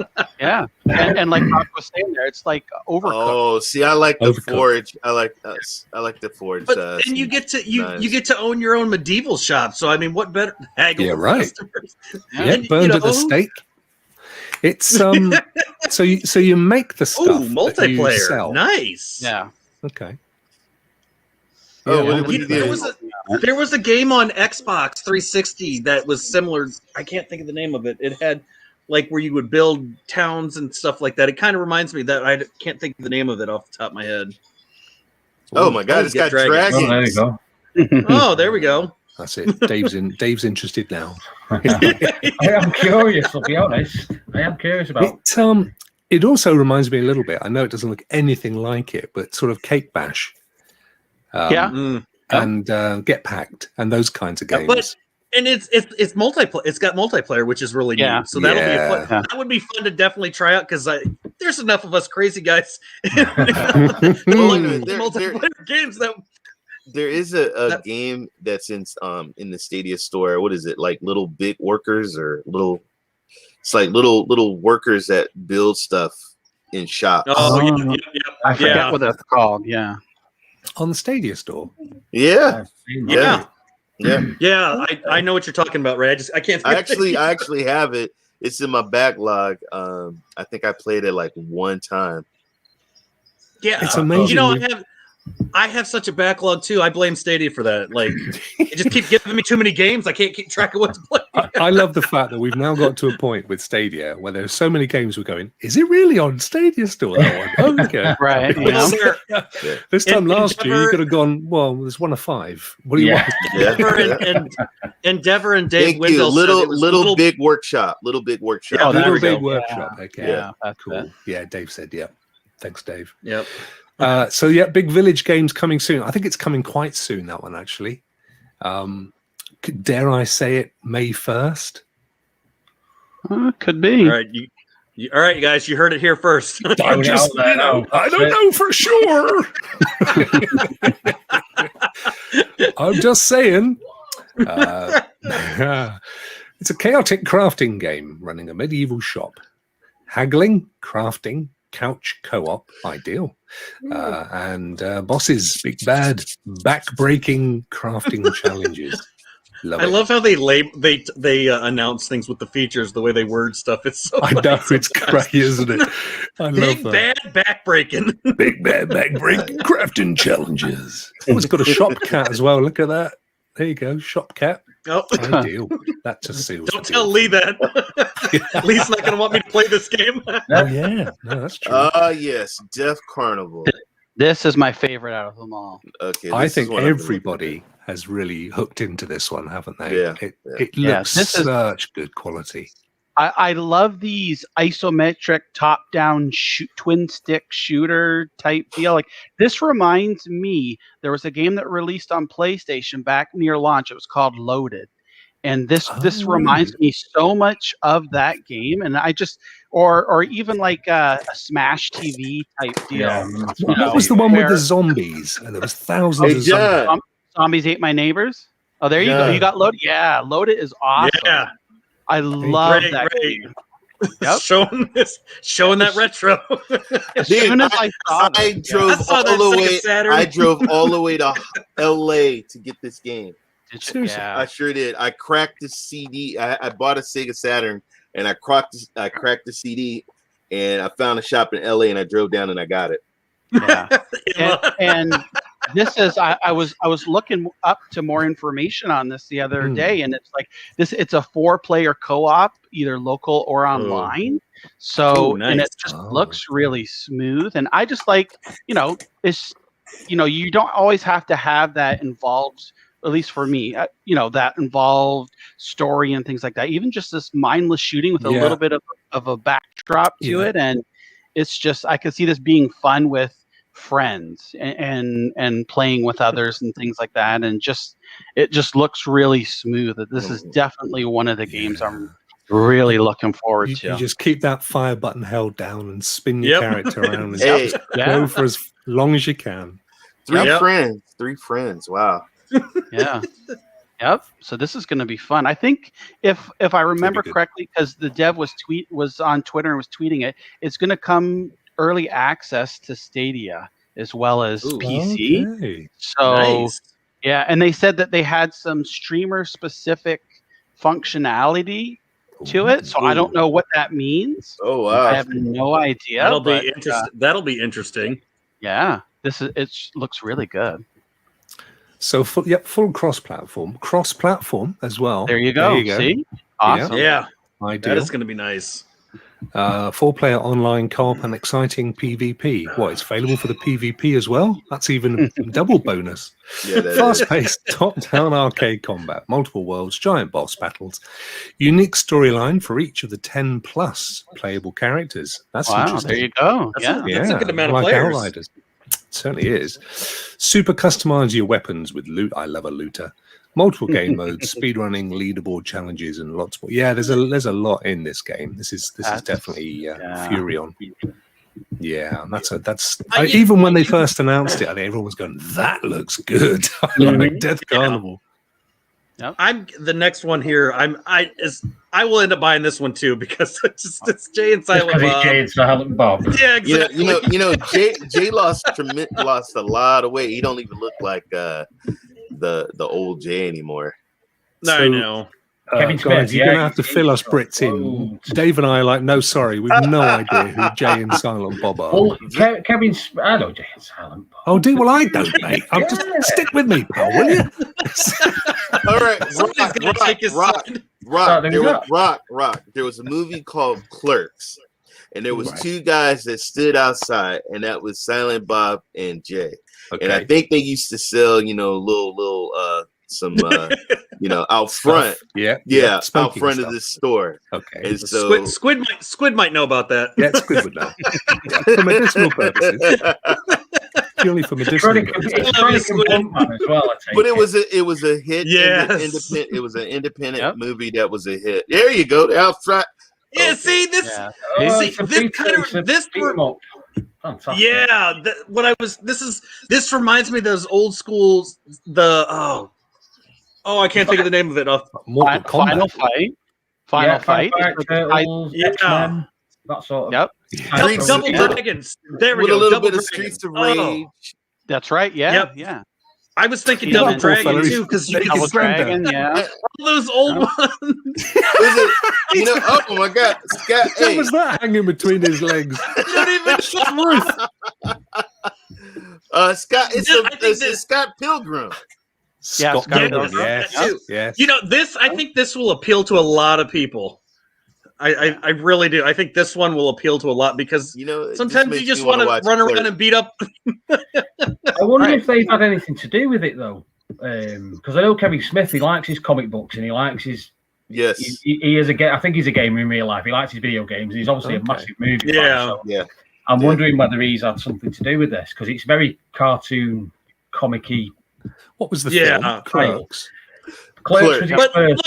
Yeah. And like Rokk was saying there, it's like Overcooked. Oh, see, I like the Forge. I like the Forge. But and you get to own your own medieval shop. So I mean, what better haggle customers? Yeah, burned at the stake. It's so you make the stuff. Oh, multiplayer. You sell. Nice. Yeah. Okay. Oh, there was a game on Xbox 360 that was similar. I can't think of the name of it. It had like where you would build towns and stuff like that. It kind of reminds me that I can't think of the name of it off the top of my head. Oh my god, it's got dragons. Oh, there you go. Oh, there we go. That's it. Dave's interested now. I am curious. I'll be honest. I am curious about it. It also reminds me a little bit. I know it doesn't look anything like it, but sort of Cake Bash. and Get Packed and those kinds of games. And it's multiplayer. It's got multiplayer, which is really neat. So that'll be fun. That would be fun to definitely try out because there's enough of us crazy guys. Multiplayer games that. There is a game that's in the Stadia store. What is it, like Little Big Workers or little? It's like little workers that build stuff in shops. I forget what that's called. Yeah, on the Stadia store. Yeah. I know what you're talking about, Ray. I can't. I actually have it. It's in my backlog. I think I played it like one time. Yeah, it's amazing. You know, I have such a backlog too. I blame Stadia for that. Like, it just keep giving me too many games. I can't keep track of what to play. I love the fact that we've now got to a point with Stadia where there's so many games we're going, is it really on Stadia still? That one? Okay. Right. This time last year, you could have gone, well, there's one of 5. What do you want? Endeavor and Dave Thank Wendell you. Little Big Workshop. Little Big Workshop. Oh, Little Big Workshop. Okay. Yeah, cool. Yeah, Dave said, yeah. Thanks, Dave. Yep. So yeah, Big Village games coming soon. I think it's coming quite soon, that one actually. Dare I say it, May 1st? Could be. All right, all right, you guys, you heard it here first. I don't know for sure. I'm just saying. It's a chaotic crafting game running a medieval shop. Haggling, crafting, couch co-op, ideal. And bosses, big bad, back-breaking crafting challenges. Love how they announce things with the features, the way they word stuff. It's so I know, it's great, isn't it? I love that. Bad back-breaking. Big bad back-breaking crafting challenges. Oh, it's got a shop cat as well. Look at that. There you go, shop cat. Oh, ideal. That just seals. Don't tell Lee that. Lee's not going to want me to play this game. Oh yeah, no, that's true. Yes, Death Carnival. This is my favorite out of them all. Okay, I think everybody has really hooked into this one, haven't they? Yeah, it looks such good quality. I love these isometric top-down twin stick shooter type deal. Like, this reminds me, there was a game that released on PlayStation back near launch. It was called Loaded, and this reminds me so much of that game. And I just or even like a Smash TV type deal. Yeah. What was the one with the zombies? And there was thousands of zombies. Zombies Ate My Neighbors. Oh, there you go. You got Loaded. Yeah, Loaded is awesome. Yeah. I love that game. Yep. Showing that retro. As soon as I drove all the way to LA to get this game. Yeah. I sure did. I cracked the CD. I bought a Sega Saturn and I cracked the CD and I found a shop in LA and I drove down and I got it. Yeah. and this is I was looking up to more information on this the other day, and it's like it's a 4-player co-op, either local or online. So nice. And it just looks really smooth, and I just like, it's you don't always have to have that involved, at least for me, that involved story and things like that. Even just this mindless shooting with a little bit of a backdrop to it, and it's just, I could see this being fun with friends and playing with others and things like that, and it just looks really smooth. This is definitely one of the games I'm really looking forward to. You just keep that fire button held down and spin your character around and go for as long as you can. Three friends. Wow. Yeah. Yep. So this is going to be fun. I think if I remember correctly, because the dev was on Twitter and was tweeting it, it's going to come early access to Stadia as well as PC. Okay. So and they said that they had some streamer specific functionality to it. So I don't know what that means. Oh wow. I have no idea. That'll be interesting. Yeah. It looks really good. So full cross-platform as well. There you go. See? Awesome. Yeah. Ideal. That is going to be nice. 4-player online co-op and exciting PvP. It's available for the PvP as well? That's even a double bonus. Fast-paced, top-down arcade combat, multiple worlds, giant boss battles, unique storyline for each of the 10+ playable characters. That's interesting. There you go. That's a good amount of players. Outriders. certainly is. Super customize your weapons with loot. I love a looter. Multiple game modes, speedrunning, leaderboard challenges, and lots more. Yeah, there's a lot in this game. This is definitely Furion. Yeah, even when they first announced it, I think everyone was going, "That looks good." Like Death Carnival. Yep. I'm the next one here. I will end up buying this one too because it's Jay and Silent Bob. Jay and Silent Bob. Yeah, exactly. Jay lost a lot of weight. He don't even look like the old Jay anymore. No, I know. Kevin Smith, guys, you're gonna have to fill us Brits in. Dave and I are like, no, sorry, we've no idea who Jay and Silent Bob are. Well, Kevin, I know Jay and Silent Bob. Oh, well, I don't, mate. I'm just stick with me, pal, will you? All right, Rokk. There was a movie called Clerks, and there was two guys that stood outside, and that was Silent Bob and Jay. Okay. And I think they used to sell, little some out front. Out front of the store. Okay. And so Squid might know about that. Yeah, Squid would know. For medicinal purposes. Purely for medicinal purposes. But it was a hit. Yes. It was an independent movie that was a hit. There you go. The out front. Yeah, okay. See this. Yeah. This reminds me of those old schools. I can't think of the name of it. Final Fight. Turtles, X-Men, that sort of. Yep. Double Dragons. There we go. With a little bit of Streets of Rage. That's right. Yeah. Yeah. I was thinking Double Dragon too because you Double Dragon. Yeah. All those old ones. Oh my God, Scott! What was that hanging between his legs? Not even Scott. It's Scott Pilgrim. Scott Pilgrim. Yes. I think this will appeal to a lot of people. I really do. I think this one will appeal to a lot because sometimes you just want to run around and beat up. I wonder if they've had anything to do with it though, because I know Kevin Smith. He likes his comic books and he likes his. Yes, he is I think he's a gamer in real life. He likes his video games. And he's obviously a massive movie fan. Yeah. I'm wondering whether he's had something to do with this because it's very cartoon, comic-y. What was the film? Clerks. But look,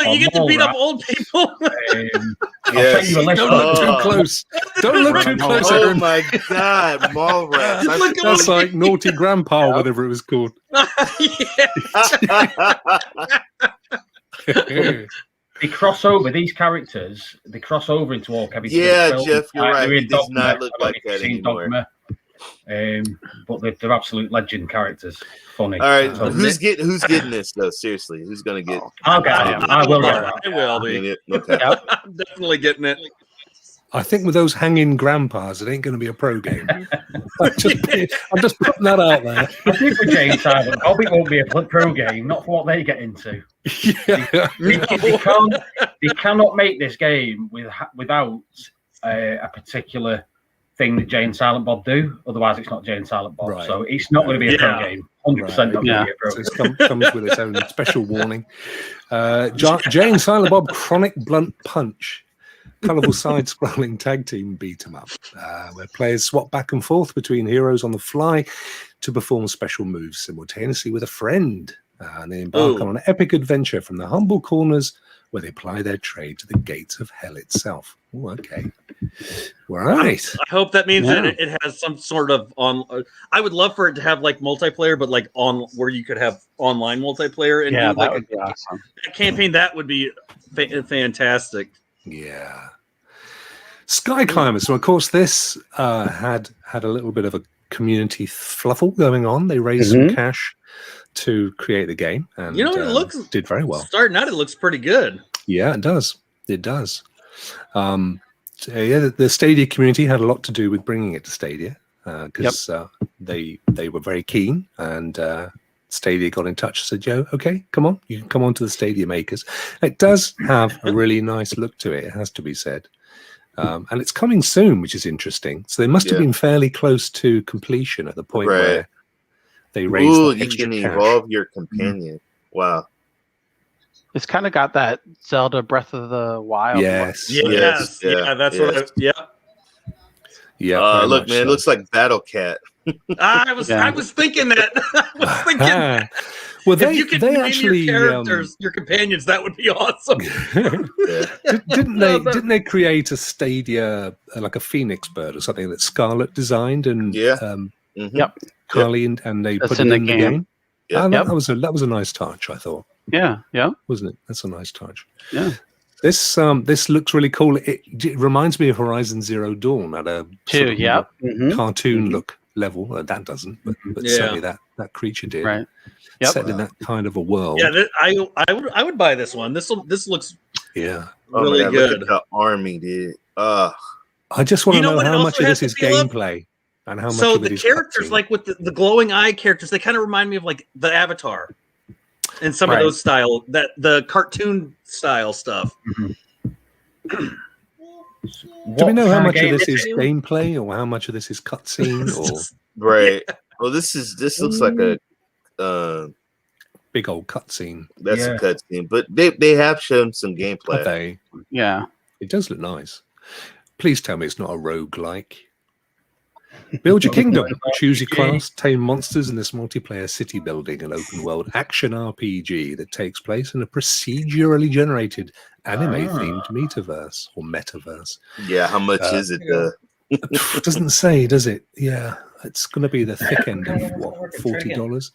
you get to beat up old people. Yes. Don't look too close. Don't look too close. Oh my God, Mallrats. That's like Naughty Grandpa, whatever it was called. They cross over these characters. They cross over into all Kevin Smith films. Jeff, you're right. He does not look like that anymore. But they're absolute legend characters. Funny. All right, who's getting this though? Seriously, who's gonna get? I'll get him. I will get it. I will be. Okay. I'm definitely getting it. I think with those hanging grandpas, it ain't going to be a pro game. I'm just putting that out there. I think with Jay and Silent Bob, it won't be a pro game. Not for what they get into. They cannot make this game without a particular thing that Jay and Silent Bob do. Otherwise, it's not Jay and Silent Bob. Right. So it's not going to be a pro game. 100% not going to be a pro game. So it comes with its own special warning. Jay and Silent Bob Chronic Blunt Punch. Colourful side-scrolling tag team beat-em-up, where players swap back and forth between heroes on the fly to perform special moves simultaneously with a friend. And they embark on an epic adventure from the humble corners where they apply their trade to the gates of hell itself. Oh, okay. Right. I hope that means that it has some sort of I would love for it to have like multiplayer, but like where you could have online multiplayer. And that would be awesome. A campaign that would be fantastic. Yeah. Sky Climbers. So, of course, this had a little bit of a community fluffle going on. They raised some cash to create the game, and it did very well. Starting out, it looks pretty good. Yeah, it does. It does. The Stadia community had a lot to do with bringing it to Stadia because they were very keen, and Stadia got in touch and said, "Joe, okay, come on, you can come on to the Stadia makers." It does have a really nice look to it. It has to be said. And it's coming soon, which is interesting. So they must have been fairly close to completion at the point where they raised you can evolve your companion. Wow. It's kind of got that Zelda Breath of the Wild. Yes. Yeah, that's what. Yeah. Look, man, it looks like Battle Cat. I was thinking that. I was thinking well, if you could name actually your characters, your companions, that would be awesome. Didn't they create a Stadia, like a phoenix bird or something that Scarlett designed and Carly and they put it in the game? Yeah, that was a nice touch, I thought. Yeah, wasn't it? That's a nice touch. Yeah. This looks really cool. It reminds me of Horizon Zero Dawn at a sort of cartoon look level. That doesn't, but certainly that creature did. Right. Yep. Set in that kind of a world. Yeah, I would buy this one. This looks really God, good. Look at the army, dude. I just want to know how much of this is gameplay and how much of it is characters, like with the glowing eye characters, they kind of remind me of like the Avatar. And some of those style, the cartoon style stuff. Do we know how much of this is gameplay or how much of this is cutscene? Right. Well, this looks like a big old cutscene. That's a cutscene, but they have shown some gameplay. Okay. Yeah, it does look nice. Please tell me it's not a roguelike. Build your kingdom, choose your class, tame monsters in this multiplayer city building and open world action RPG that takes place in a procedurally generated anime-themed metaverse or metaverse. Yeah, how much is it? It doesn't say, does it? Yeah, it's going to be the thick end of what, $40?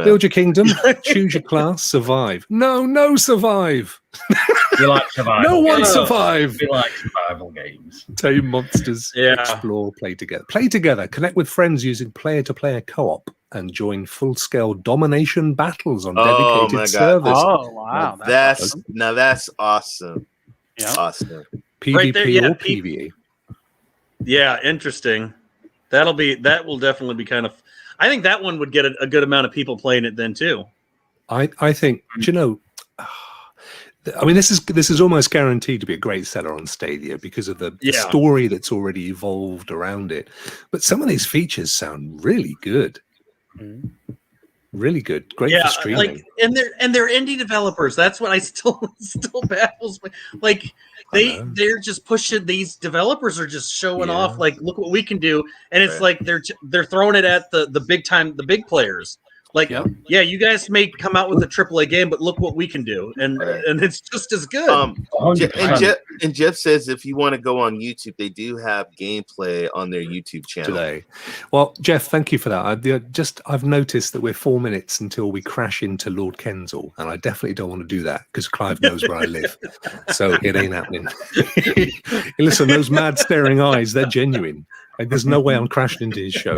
Build your kingdom, choose your class, survive. No, survive. You like survival? No one survive. We like survival games. Tame monsters, explore, play together. Play together, connect with friends using player-to-player co-op, and join full-scale domination battles on dedicated servers. Oh wow, that's awesome. Yeah, awesome. PvP right there, or PvE. Yeah, interesting. That will definitely be kind of. I think that one would get a good amount of people playing it then too. I think. Do you know? I mean, this is almost guaranteed to be a great seller on Stadia because of the story that's already evolved around it. But some of these features sound really good. Really good. Great for streaming. And they're indie developers. That's what I still baffles me. Like they're just pushing, these developers are just showing off, like, look what we can do. And it's like they're throwing it at the big players. Like, you guys may come out with a AAA game, but look what we can do, and it's just as good. And Jeff says if you want to go on YouTube, they do have gameplay on their YouTube channel today. Well, Jeff, thank you for that. I've noticed that we're 4 minutes until we crash into Lord Kensal, and I definitely don't want to do that because Clive knows where I live, so it ain't happening. Listen, those mad staring eyes, they're genuine. Like, there's no way I'm crashing into his show.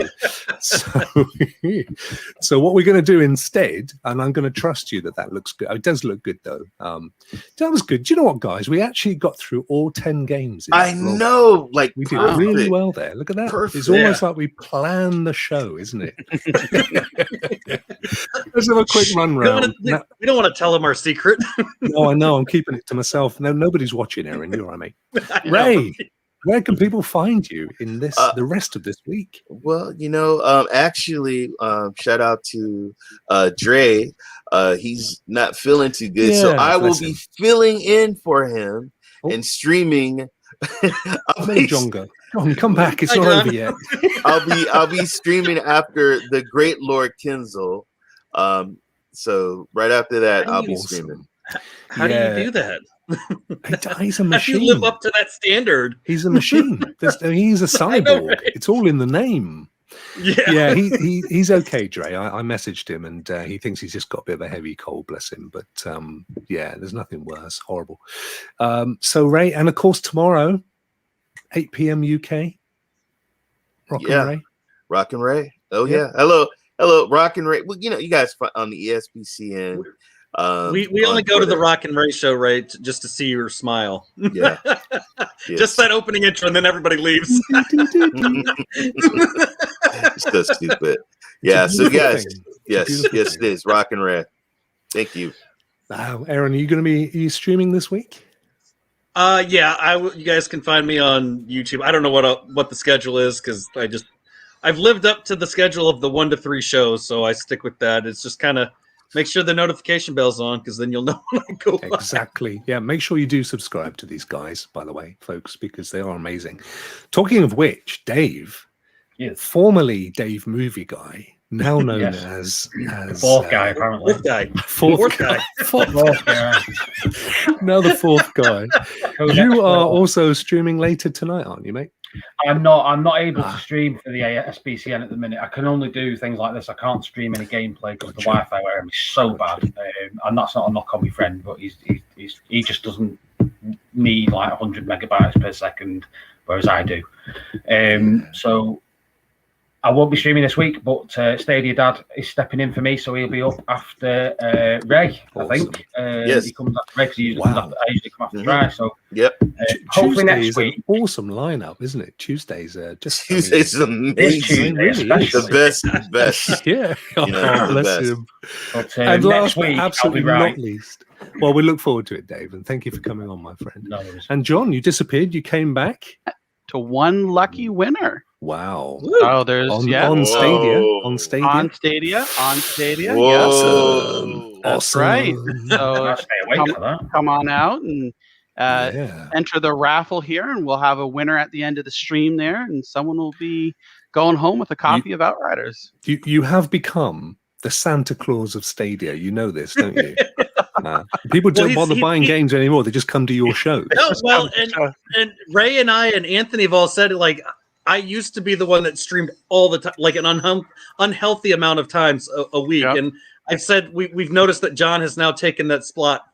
So what we're going to do instead, and I'm going to trust you that looks good. It does look good, though. That was good. Do you know what, guys? We actually got through all 10 games. I know. Like, we did really well there. Look at that. Perfect. It's almost like we planned the show, isn't it? Let's have a quick run round. We don't want to tell them our secret. No, I know. I'm keeping it to myself. No, nobody's watching, Aaron. You're all right, mate. Ray. Where can people find you in this the rest of this week? Well, actually, shout out to Dre. He's not feeling too good, so I will be filling in for him and streaming. Jonga, come back! It's not over yet. I'll be streaming after the great Lord Kensal. So right after that, I'll be streaming. How do you do that? He's a machine. How do you live up to that standard? He's a machine. He's a cyborg. Know, right? It's all in the name. Yeah. He's okay, Dre. I messaged him, and he thinks he's just got a bit of a heavy cold, bless him. But there's nothing worse. Horrible. So Ray, and of course tomorrow, 8 p.m. UK. Rokk and Ray. Rokk and Ray. Oh yeah. Hello, Rokk and Ray. Well, you guys on the ESPCN. We only go to the Rokk and Ray show, Ray, just to see your smile. Yeah. Just that opening intro, and then everybody leaves. It's so stupid. Yeah. So guys, yes, it is Rokk and Ray. Thank you. Wow, Aaron, are you streaming this week? You guys can find me on YouTube. I don't know what the schedule is because I've lived up to the schedule of the 1 to 3 shows, so I stick with that. It's just kind of. Make sure the notification bell's on because then you'll know when I go live. Exactly. Yeah, make sure you do subscribe to these guys, by the way, folks, because they are amazing. Talking of which, Dave, Yes. Formerly Dave Movie Guy, now known as fourth guy, apparently. Fourth guy. Fourth guy. Now the fourth guy. You are also streaming later tonight, aren't you, mate? I'm not able to stream for the SBCN at the minute. I can only do things like this. I can't stream any gameplay because the Wi-Fi where is so bad. And that's not a knock on my friend, but he just doesn't need like 100 megabytes per second, whereas I do. So I won't be streaming this week, but Stadia Dad is stepping in for me, so he'll be up after Ray. Awesome. I think. Yes. He comes after Ray because I usually come after Dry. So yep. Hopefully next week. An awesome lineup, isn't it? Tuesdays just Tuesdays amazing. The best. Yeah. Bless him. But, and next last, week, absolutely not least. Well, we look forward to it, Dave, and thank you for coming on, my friend. No worries. And John, you disappeared. You came back to one lucky winner. Wow. Oh, there's on Stadia. On Stadia. On Stadia. Whoa. Yes. That's right. So come on out and enter the raffle here, and we'll have a winner at the end of the stream there, and someone will be going home with a copy of Outriders. You have become the Santa Claus of Stadia. You know this, don't you? People don't bother buying games anymore. They just come to your show. No, well, and Ray and I and Anthony have all said it. Like, I used to be the one that streamed all the time, like an unhealthy amount of times a week. Yep. And I've said we've noticed that John has now taken that slot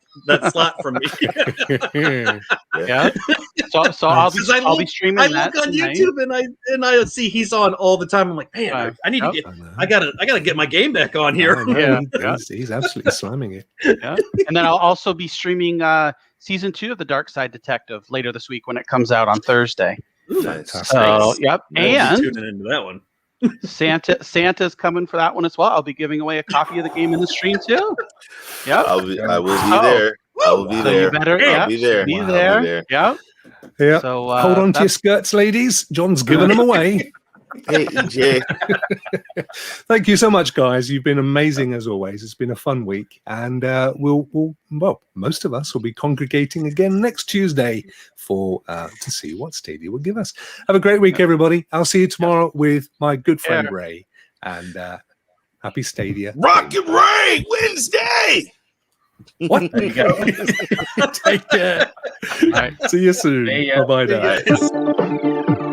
from me. Yeah. So I'll be streaming. I look on YouTube and I see he's on all the time. I'm like, man, I need to get. I gotta get my game back on here. He's absolutely slamming it. Yeah. And then I'll also be streaming season 2 of The Dark Side Detective later this week when it comes out on Thursday. Ooh, fantastic. So, yep. And tuning into that one. Santa's coming for that one as well. I'll be giving away a copy of the game in the stream too. Yep. I will be there. I will be there. I'll be there. Be there. Yep. Yeah. So hold on to your skirts, ladies. John's giving them away. Hey, Jay. Thank you so much, guys. You've been amazing as always. It's been a fun week, and we'll most of us will be congregating again next Tuesday for to see what Stadia will give us. Have a great week, everybody. I'll see you tomorrow with my good friend Ray, and happy Stadia. Rock and Ray Wednesday. What? There you go. Take care. All right. See you soon. Bye bye now.